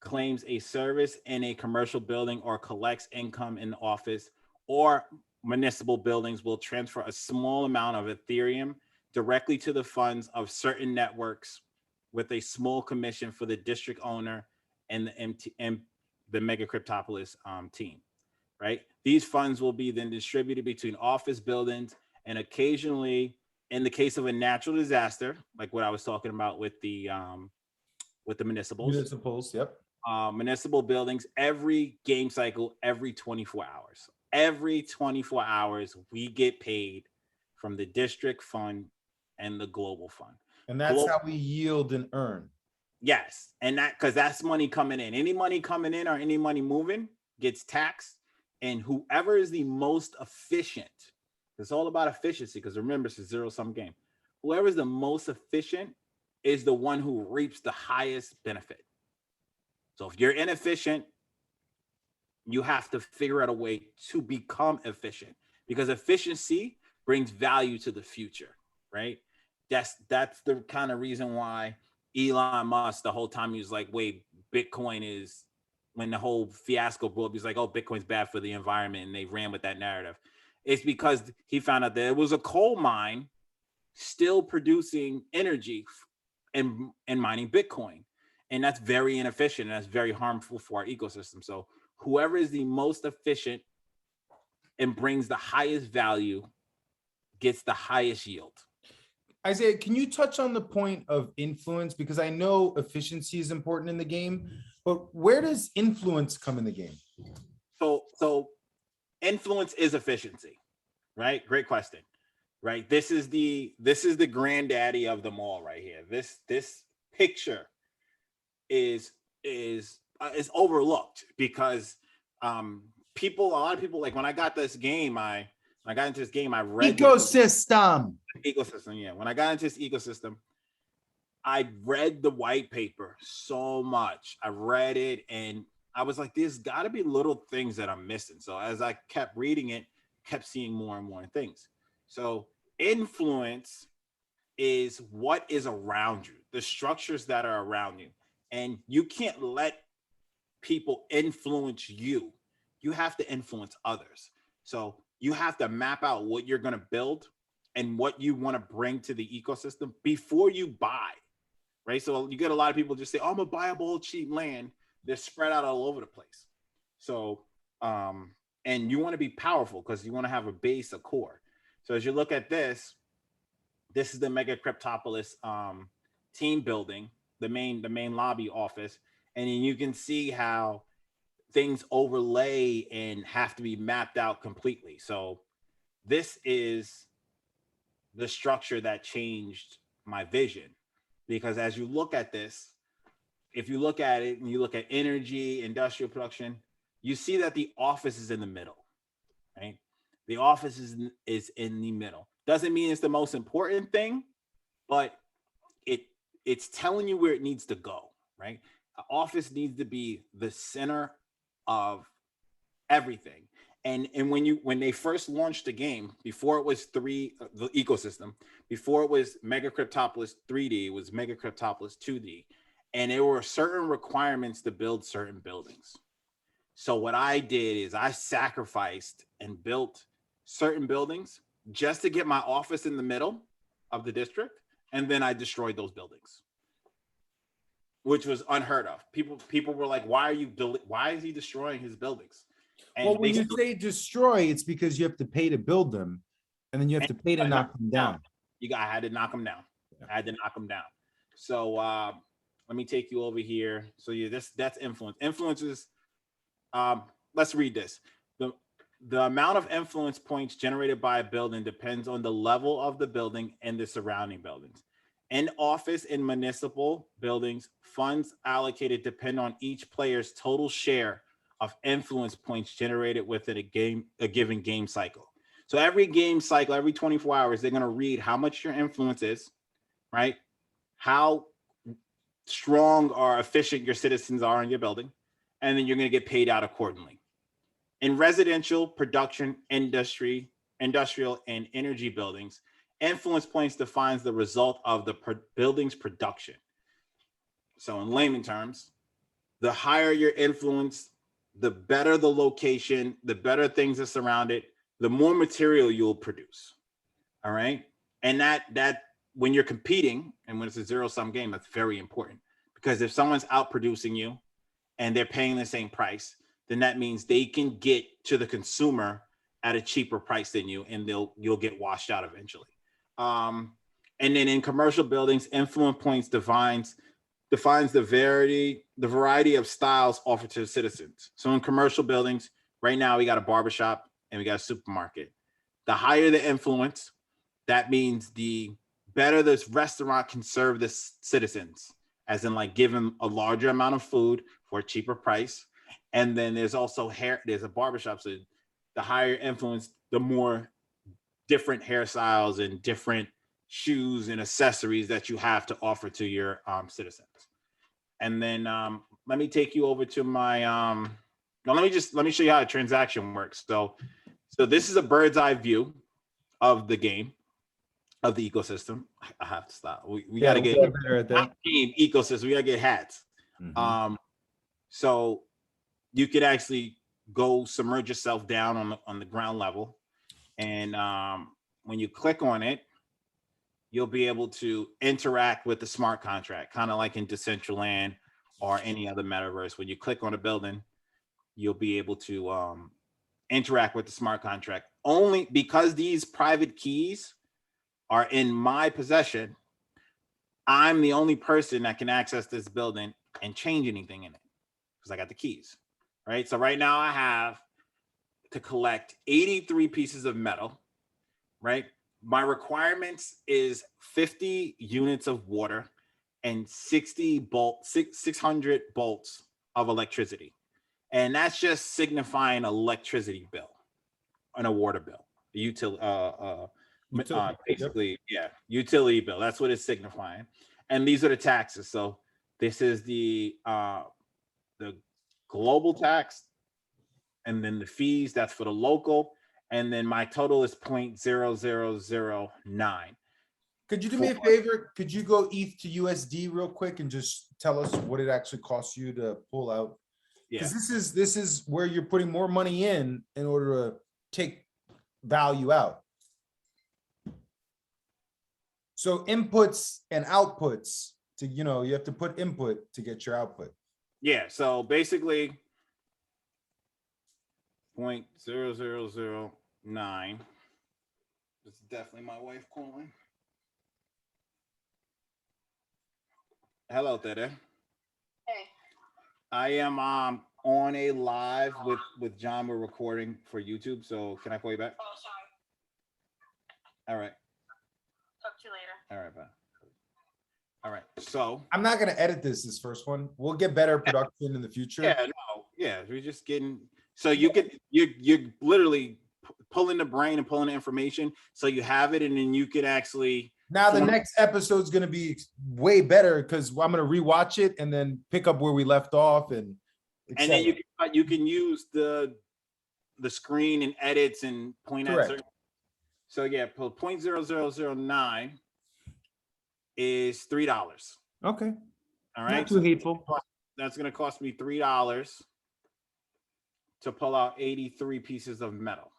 claims a service in a commercial building, or collects income in the office or municipal buildings, will transfer a small amount of Ethereum directly to the funds of certain networks, with a small commission for the district owner and the MegaCryptoPolis team. Right? These funds will be then distributed between office buildings, and occasionally, in the case of a natural disaster, like what I was talking about with the municipals, Yep. municipal buildings, every game cycle, every 24 hours. Every 24 hours, we get paid from the district fund and the global fund. And that's how we yield and earn. Yes. And that, because that's money coming in. Any money coming in or any money moving gets taxed. And whoever is the most efficient, it's all about efficiency, because remember, it's a zero-sum game. Whoever is the most efficient is the one who reaps the highest benefit. So if you're inefficient, you have to figure out a way to become efficient, because efficiency brings value to the future, right? That's the kind of reason why Elon Musk, the whole time he was like, wait, Bitcoin is, when the whole fiasco blew up, he's like, oh, Bitcoin's bad for the environment, and they ran with that narrative. It's because he found out that it was a coal mine still producing energy and mining Bitcoin. And that's very inefficient, and that's very harmful for our ecosystem. So whoever is the most efficient and brings the highest value gets the highest yield. Isaiah, can you touch on the point of influence? Because I know efficiency is important in the game, but where does influence come in the game? So influence is efficiency, right? Great question, right? This is the granddaddy of them all right here. This picture is overlooked because a lot of people, like when I got into this game, I read ecosystem. Yeah, when I got into this ecosystem, I read the white paper so much. I read it and I was like, there's got to be little things that I'm missing. So as I kept reading it, kept seeing more and more things. So influence is what is around you, the structures that are around you. And you can't let people influence you. You have to influence others. So you have to map out what you're going to build and what you want to bring to the ecosystem before you buy, right? So you get a lot of people just say, oh, I'm going to buy up all cheap land. They're spread out all over the place. So, and you want to be powerful because you want to have a base, a core. So as you look at this is the MegaCryptoPolis team building, the main lobby office. And then you can see how things overlay and have to be mapped out completely. So this is the structure that changed my vision, because as you look at this, if you look at it and you look at energy, industrial production, you see that the office is in the middle, right? The office is in the middle. Doesn't mean it's the most important thing, but it's telling you where it needs to go, right? The office needs to be the center of everything. And when they first launched the game, before it was the ecosystem, before it was MegaCryptoPolis 3D, it was MegaCryptoPolis 2D, and there were certain requirements to build certain buildings. So what I did is I sacrificed and built certain buildings just to get my office in the middle of the district, and then I destroyed those buildings, which was unheard of. People were like, "Why is he destroying his buildings?" And well, when you say destroy, it's because you have to pay to build them, and then you have to pay to knock them down. I had to knock them down. Yeah. I had to knock them down. So let me take you over here. So that's influence. Influences. Let's read this. The amount of influence points generated by a building depends on the level of the building and the surrounding buildings. In office and municipal buildings, funds allocated depend on each player's total share of influence points generated within a given game cycle. So every game cycle, every 24 hours, they're going to read how much your influence is, right? How strong or efficient your citizens are in your building, and then you're going to get paid out accordingly. In residential, production, industrial, and energy buildings, influence points defines the result of the building's production. So in layman terms, the higher your influence, the better the location, the better things that surround it, the more material you'll produce. All right. And that when you're competing and when it's a zero-sum game, that's very important, because if someone's outproducing you and they're paying the same price, then that means they can get to the consumer at a cheaper price than you, and you'll get washed out eventually. And then in commercial buildings, influence points defines the variety of styles offered to the citizens. So in commercial buildings, right now we got a barbershop and we got a supermarket. The higher the influence, that means the better this restaurant can serve the citizens, as in like give them a larger amount of food for a cheaper price. And then there's also there's a barbershop. So the higher influence, the more different hairstyles and different shoes and accessories that you have to offer to your citizens. And then let me take you over to my let me show you how a transaction works. So this is a bird's eye view of the game, of the ecosystem. I have to stop. We gotta get better at that game ecosystem. We gotta get hats. Mm-hmm. So you could actually go submerge yourself down on the ground level, and when you click on it, you'll be able to interact with the smart contract, kind of like in Decentraland or any other metaverse. When you click on a building, you'll be able to interact with the smart contract. Only because these private keys are in my possession, I'm the only person that can access this building and change anything in it, because I got the keys, right? So right now I have to collect 83 pieces of metal, right? My requirements is 50 units of water and 600 bolts of electricity. And that's just signifying electricity bill and a water bill, basically, yeah, utility bill. That's what it's signifying. And these are the taxes. So this is the global tax, and then the fees, that's for the local. And then my total is 0.0009. Could you do me a favor? Could you go ETH to USD real quick and just tell us what it actually costs you to pull out? Because this is where you're putting more money in order to take value out. So inputs and outputs to, you have to put input to get your output. Yeah. So basically 0.0009. This is definitely my wife calling. Hello, Tere. Hey. I am on a live with John. We're recording for YouTube. So can I call you back? Oh, sorry. All right. Talk to you later. All right, bye. All right. So I'm not gonna edit this first one. We'll get better production in the future. yeah, no, yeah, we're just getting. So you're literally pulling the brain and pulling the information, so you have it, and then you can actually. Now the next episode's gonna be way better because I'm gonna rewatch it and then pick up where we left off, and then you can use the screen and edits and point at certain. So yeah, 0.0009 is $3. Okay. All right. Not too hateful. That's gonna cost me $3 to pull out 83 pieces of metal.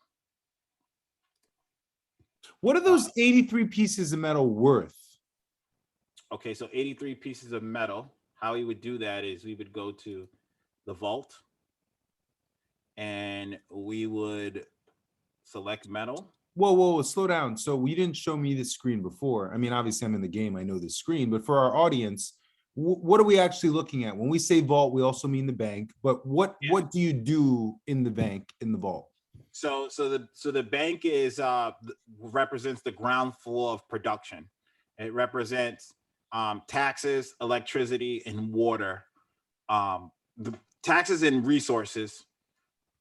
What are those 83 pieces of metal worth? Okay, so 83 pieces of metal. How we would do that is we would go to the vault and we would select metal. Whoa, slow down. So we didn't show me this screen before. I mean, obviously I'm in the game, I know the screen, but for our audience, what are we actually looking at? When we say vault, we also mean the bank, but what do you do in the bank, in the vault? So the bank is represents the ground floor of production. It represents taxes, electricity, and water, the taxes and resources,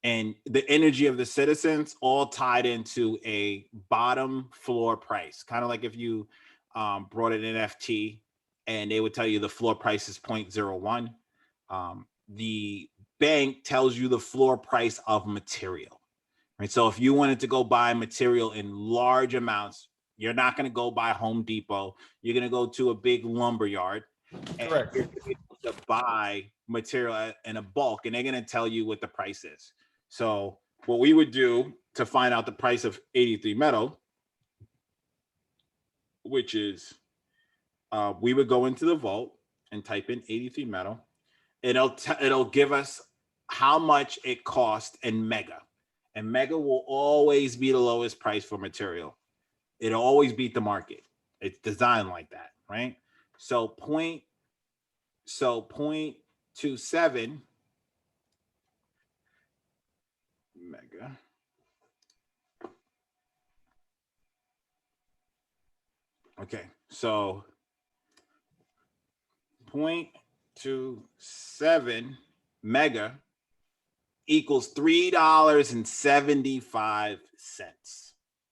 and the energy of the citizens, all tied into a bottom floor price. Kind of like if you brought an NFT and they would tell you the floor price is 0.01. The bank tells you the floor price of material. Right. So if you wanted to go buy material in large amounts, you're not going to go buy Home Depot. You're going to go to a big lumber yard and you're going to be able to buy material in a bulk, and they're going to tell you what the price is. So what we would do to find out the price of 83 metal, which is we would go into the vault and type in 83 metal. It'll give us how much it cost in Mega. And Mega will always be the lowest price for material. It'll always beat the market. It's designed like that, right? So 0.27 Mega. Okay, so 0.27 Mega equals $3.75,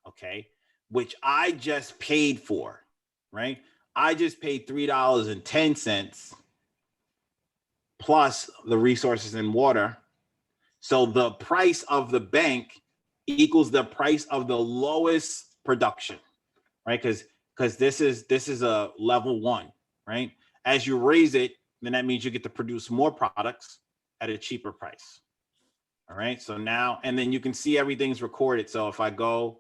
okay, which I just paid for, right? I just paid $3.10 plus the resources and water. So the price of the bank equals the price of the lowest production, right? Because this is a level 1, right? As you raise it, then that means you get to produce more products at a cheaper price. All right, so now, and then you can see everything's recorded. So if I go,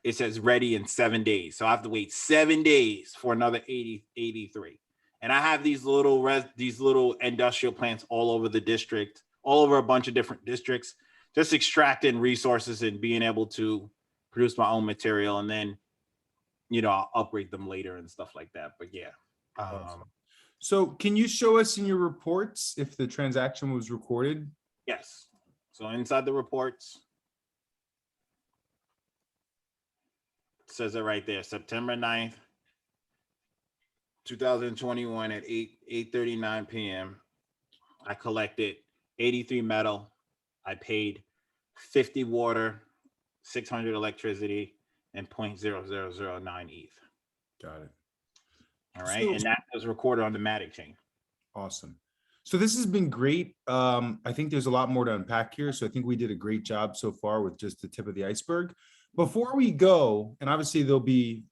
it says ready in 7 days. So I have to wait 7 days for another 83. And I have these little industrial plants all over the district, all over a bunch of different districts, just extracting resources and being able to produce my own material. And then, I'll upgrade them later and stuff like that. But yeah. So can you show us in your reports if the transaction was recorded? Yes. So inside the reports, it says it right there, September 9th, 2021 at 8:39 p.m. I collected 83 metal. I paid 50 water, 600 electricity, and 0.0009 ETH. Got it. All right. And that was recorded on the Matic chain. Awesome. So this has been great. I think there's a lot more to unpack here. So I think we did a great job so far with just the tip of the iceberg. Before we go, and obviously there'll be,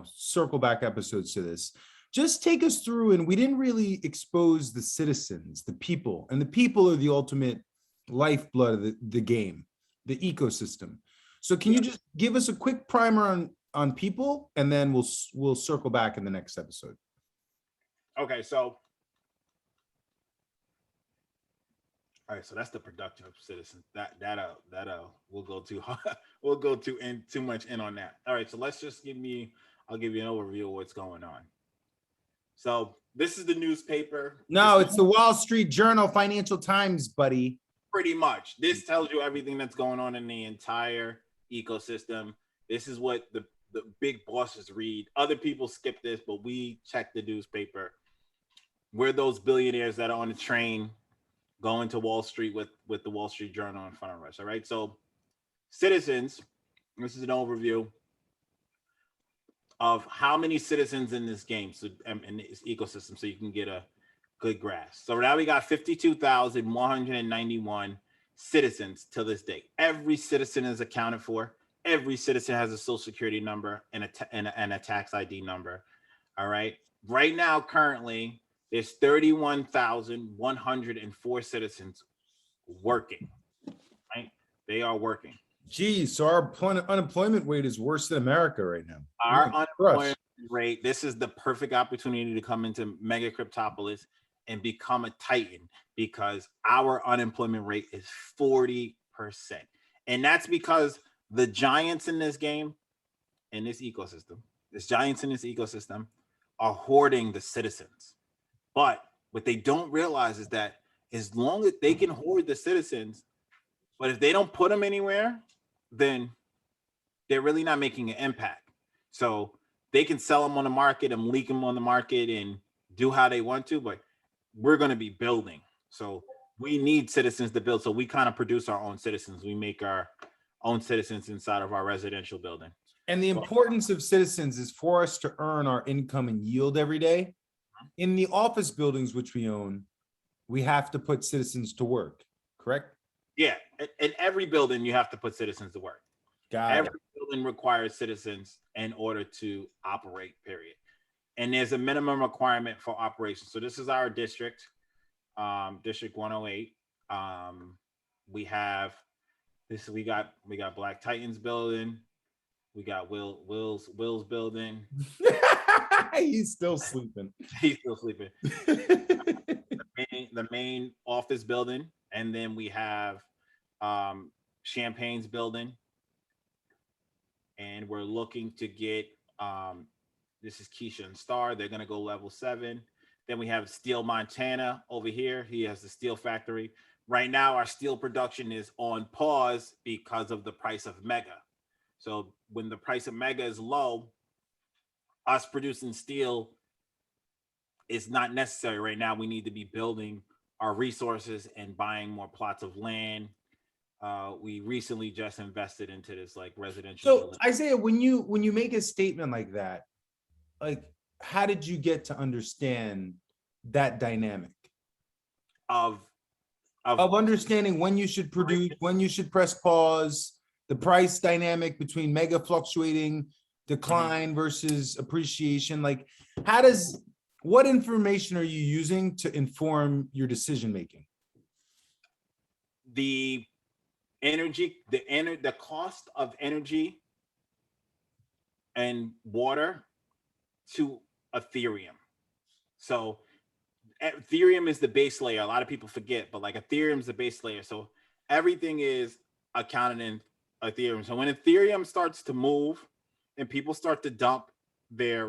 circle back episodes to this, just take us through, and we didn't really expose the citizens, the people, and the people are the ultimate lifeblood of the game, the ecosystem. So can you just give us a quick primer on people, and then we'll circle back in the next episode. Okay, so all right, so that's the productive citizen. That'll we'll go too too much in on that. All right, so let's just I'll give you an overview of what's going on. So this is the newspaper. No, it's the Wall Street Journal, Financial Times, buddy. Pretty much. This tells you everything that's going on in the entire ecosystem. This is what the big bosses read. Other people skip this, but we check the newspaper. We're those billionaires that are on the train going to Wall Street with the Wall Street Journal in front of us. All right. So citizens, this is an overview of how many citizens in this game, so in this ecosystem, so you can get a good grasp. So now we got 52,191 citizens till this day. Every citizen is accounted for. Every citizen has a social security number and a tax ID number. All right. Right now, currently, there's 31,104 citizens working. Right? They are working. Geez, so our unemployment rate is worse than America right now. Our unemployment rate, this is the perfect opportunity to come into MegaCryptoPolis and become a titan, because our unemployment rate is 40%. And that's because the giants in this game, in this ecosystem, are hoarding the citizens. But what they don't realize is that as long as they can hoard the citizens, but if they don't put them anywhere, then they're really not making an impact. So they can sell them on the market and leak them on the market and do how they want to, but we're going to be building. So we need citizens to build. So we kind of produce our own citizens. We make our own citizens inside of our residential building. And the importance of citizens is for us to earn our income and yield every day. In the office buildings which we own, we have to put citizens to work, correct? Yeah, in every building, you have to put citizens to work. Every building requires citizens in order to operate, period. And there's a minimum requirement for operation. So this is our district, District 108. We have this. We got Black Titans building. We got Will's building. He's still sleeping. He's still sleeping. The main office building, and then we have Champagne's building, and we're looking to get this is Keisha and Star. They're gonna go level 7. Then we have Steel Montana over here. He has the steel factory. Right now, our steel production is on pause because of the price of Mega. So when the price of Mega is low, us producing steel is not necessary right now. We need to be building our resources and buying more plots of land. We recently just invested into this like residential. So building. Isaiah, when you make a statement like that, like how did you get to understand that dynamic of understanding when you should produce, when you should press pause, the price dynamic between Mega fluctuating, decline versus appreciation? Like what information are you using to inform your decision making? The energy, the cost of energy and water to Ethereum. So Ethereum is the base layer. A lot of people forget, but like Ethereum is the base layer. So everything is accounted in Ethereum. So when Ethereum starts to move and people start to dump their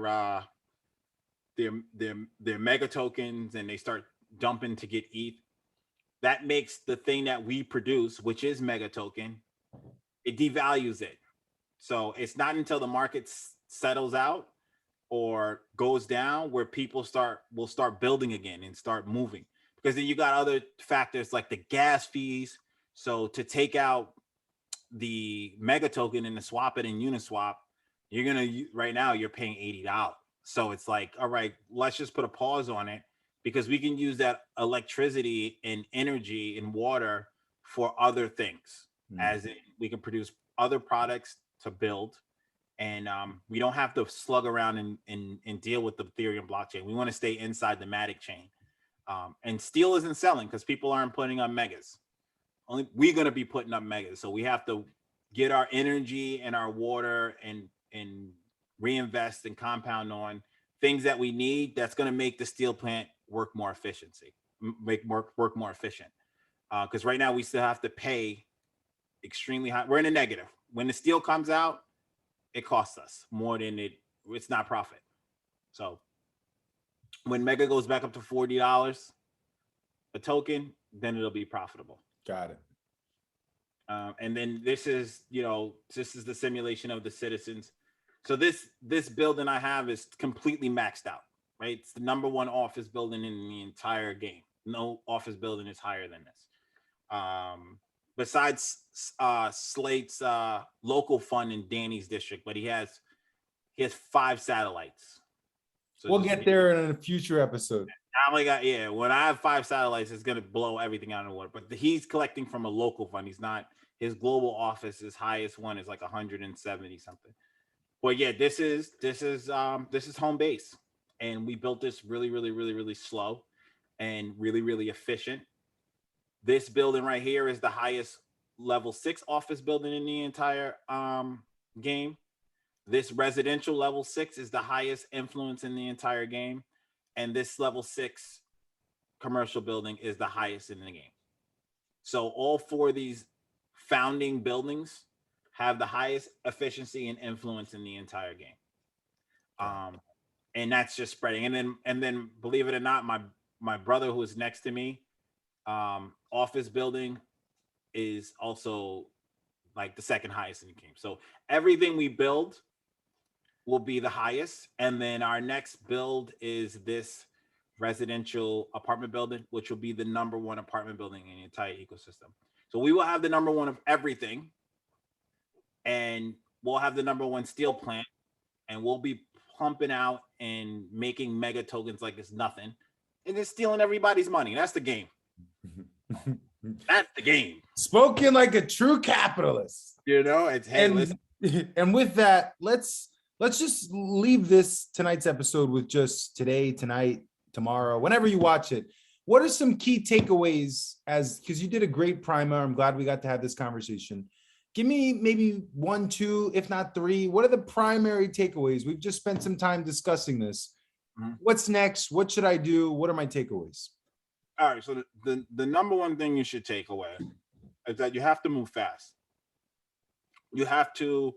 mega tokens and they start dumping to get ETH, that makes the thing that we produce, which is mega token, it devalues it. So it's not until the market settles out or goes down where people will start building again and start moving, because then you got other factors like the gas fees. So to take out the mega token and to swap it in Uniswap, right now you're paying $80. So it's like, all right, let's just put a pause on it, because we can use that electricity and energy and water for other things, as in we can produce other products to build. And we don't have to slug around and deal with the Ethereum blockchain. We want to stay inside the Matic chain. And steel isn't selling because people aren't putting up megas. Only we're going to be putting up megas. So we have to get our energy and our water and reinvest and compound on things that we need that's going to make the steel plant work more efficient. Because right now we still have to pay extremely high. We're in a negative. When the steel comes out, it costs us more than it's not profit. So when Mega goes back up to $40 a token, then it'll be profitable. Got it. And then this is the simulation of the citizens. So this building I have is completely maxed out, right? It's the #1 office building in the entire game. No office building is higher than this. Besides Slate's local fund in Danny's district, but he has 5 satellites. So we'll get there in a future episode. I only got, yeah, when I have 5 satellites, it's gonna blow everything out of the water. But he's collecting from a local fund. He's not, his global office, his highest one is like 170 something. But yeah, this is home base. And we built this really slow and really efficient. This building right here is the highest level 6 office building in the entire game. This residential level 6 is the highest influence in the entire game. And this level 6 commercial building is the highest in the game. So all 4 of these founding buildings have the highest efficiency and influence in the entire game. And that's just spreading. And then believe it or not, my brother who is next to me, office building is also like the second highest in the game. So everything we build will be the highest. And then our next build is this residential apartment building, which will be the #1 apartment building in the entire ecosystem. So we will have the #1 of everything. And we'll have the #1 steel plant, and we'll be pumping out and making mega tokens like it's nothing. And just stealing everybody's money. That's the game. That's the game. Spoken like a true capitalist. You know, it's, hey, listen. And with that, let's just leave tonight's episode with just today, tonight, tomorrow, whenever you watch it. What are some key takeaways because you did a great primer. I'm glad we got to have this conversation. Give me maybe 1, 2, if not 3. What are the primary takeaways? We've just spent some time discussing this. Mm-hmm. What's next? What should I do? What are my takeaways? All right. So the #1 thing you should take away is that you have to move fast. You have to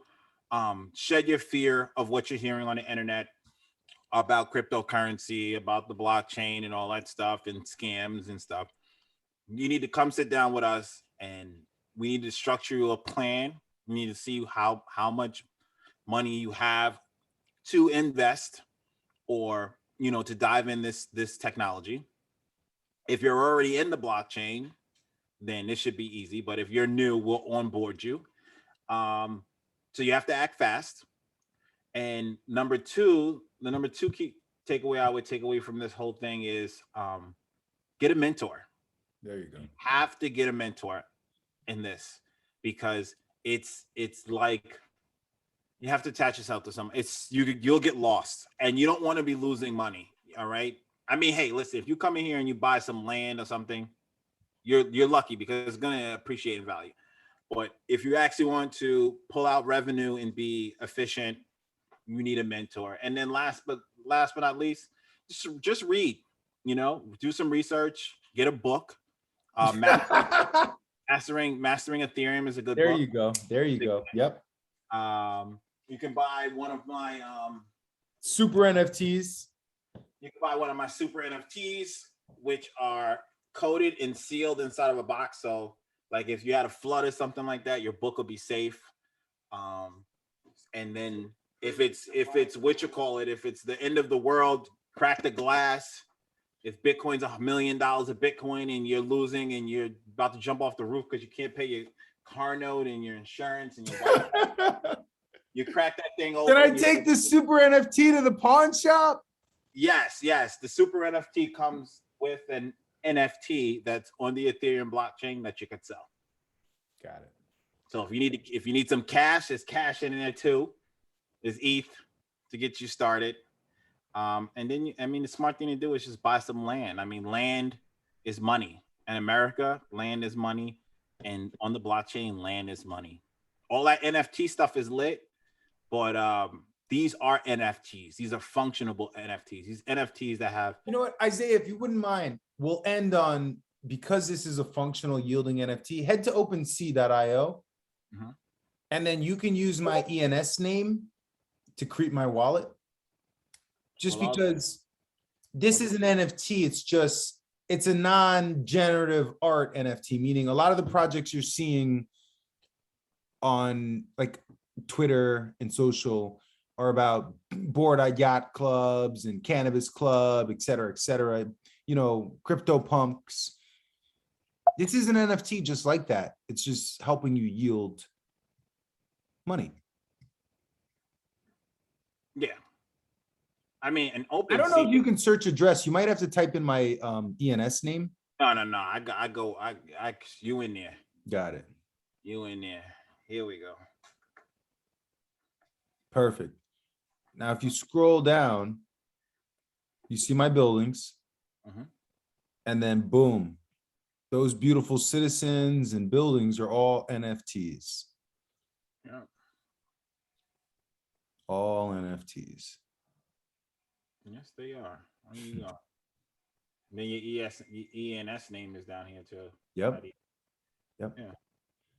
shed your fear of what you're hearing on the internet about cryptocurrency, about the blockchain and all that stuff and scams and stuff. You need to come sit down with us, and we need to structure you a plan. We need to see how much money you have to invest or, to dive in this technology. If you're already in the blockchain, then this should be easy. But if you're new, we'll onboard you. So you have to act fast. And the number 2 key takeaway I would take away from this whole thing is get a mentor. There you go. You have to get a mentor in this, because it's like you have to attach yourself to someone. You'll get lost, and you don't want to be losing money. All right. I mean, hey, listen, if you come in here and you buy some land or something, you're lucky because it's going to appreciate in value. But if you actually want to pull out revenue and be efficient, you need a mentor. And then last but not least, just read, do some research, get a book. Mastering Ethereum is a good book. There you go. Yep. You can buy one of my super NFTs. You can buy one of my super NFTs, which are coded and sealed inside of a box. So like if you had a flood or something like that, your book will be safe. And then if it's if it's the end of the world, crack the glass. If Bitcoin's $1 million of Bitcoin and you're losing and you're about to jump off the roof because you can't pay your car note and your insurance and your you crack that thing open. Can I take the super NFT to the pawn shop? Yes. The super NFT comes with an NFT that's on the Ethereum blockchain that you could sell. Got it. So if you need some cash, there's cash in there too. There's ETH to get you started. And then, the smart thing to do is just buy some land. Land is money. In America, land is money. And on the blockchain, land is money. All that NFT stuff is lit, but these are NFTs. These are functionable NFTs. These NFTs that have... You know what, Isaiah, if you wouldn't mind, we'll end on, because this is a functional yielding NFT, head to OpenSea.io. Mm-hmm. And then you can use my ENS name to create my wallet. Just because this is an NFT, it's a non-generative art NFT, meaning a lot of the projects you're seeing on like Twitter and social are about bored-eyed yacht clubs and cannabis club, et cetera, crypto punks. This is an NFT just like that. It's just helping you yield money. Yeah. I mean, an open. I don't know if you can search address. You might have to type in my ENS name. No. You in there. Got it. You in there. Here we go. Perfect. Now, if you scroll down, you see my buildings. And then boom, those beautiful citizens and buildings are all NFTs. Yeah. All NFTs. Yes, they are. There you go. Then your ENS name is down here too. Yep. Yeah.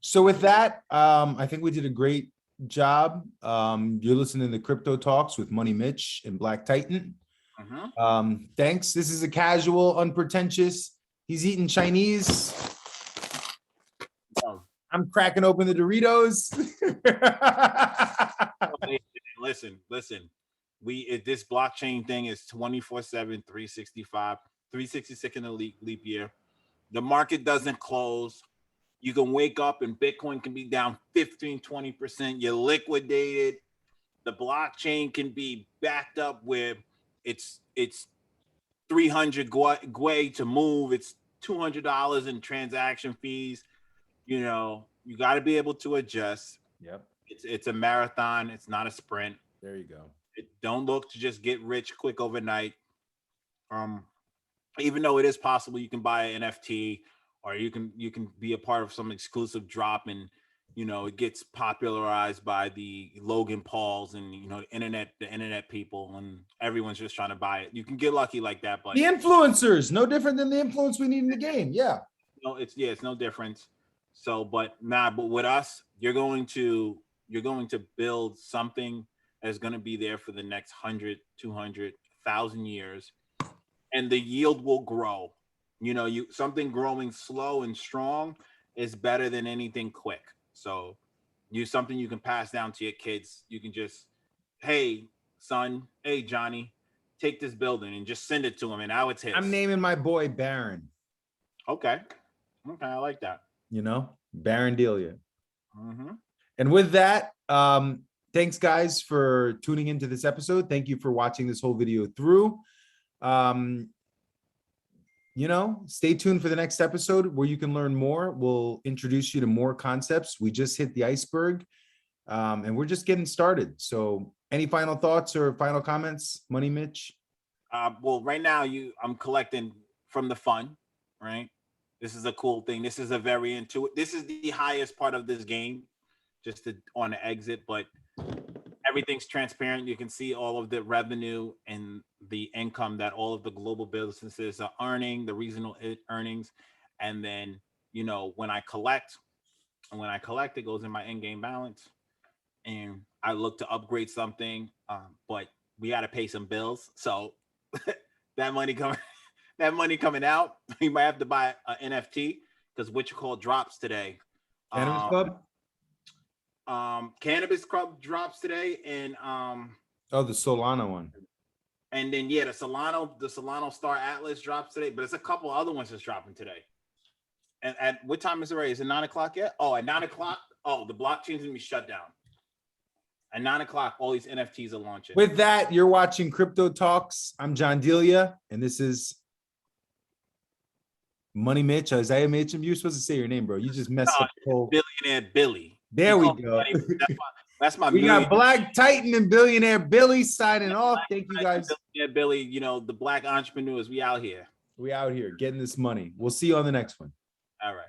So with that, I think we did a great job. You're listening to Crypto Talks with Money Mitch and Black Titan. Thanks. This is a casual, unpretentious. He's eating Chinese. I'm cracking open the Doritos. Listen. This blockchain thing is 24/7, 365, 366 in a leap year. The market doesn't close. You can wake up and Bitcoin can be down 15, 20%. You're liquidated. The blockchain can be backed up where it's 300 gwei to move. It's $200 in transaction fees. You know, you got to be able to adjust. Yep. It's a marathon. It's not a sprint. There you go. Don't look to just get rich quick overnight. Even though it is possible, you can buy an NFT or you can be a part of some exclusive drop, and it gets popularized by the Logan Pauls and the internet people, and everyone's just trying to buy it. You can get lucky like that, but the influencers, no different than the influence we need in the game. Yeah. No, it's no difference. So, but with us, you're going to build something that's going to be there for the next 100, 200, 1,000 years, and the yield will grow. Something growing slow and strong is better than anything quick. So, something you can pass down to your kids. You can just, hey, son, hey, Johnny, take this building and just send it to him, and now it's his. I'm naming my boy Baron. Okay, I like that. Baron Delia. And with that, thanks guys for tuning into this episode. Thank you for watching this whole video through. Stay tuned for the next episode where you can learn more. We'll introduce you to more concepts. We just hit the iceberg, and we're just getting started. So any final thoughts or final comments, Money Mitch? Well, right now I'm collecting from the fund, right? This is a cool thing. This is this is the highest part of this game, just on the exit, but everything's transparent. You can see all of the revenue and the income that all of the global businesses are earning, the regional earnings. And then, when I collect, it goes in my in-game balance, and I look to upgrade something, but we got to pay some bills. So that money coming out, you might have to buy an NFT because drops today. Cannabis Club? Cannabis Club drops today, and the Solana one. And then the Solano Star Atlas drops today, but it's a couple other ones that's dropping today. And at what time is it already? Is it 9 o'clock yet? Oh, at 9 o'clock. Oh, the blockchain's gonna be shut down. At 9 o'clock, all these NFTs are launching. With that, you're watching Crypto Talks. I'm John Delia, and this is Money Mitch, Isaiah Mitchum. You're supposed to say your name, bro. You just messed up the whole Billionaire Billy. There we go. That's my. We got Black Titan and Billionaire Billy signing off. Thank you guys. Billionaire Billy, the black entrepreneurs. We out here. Getting this money. We'll see you on the next one. All right.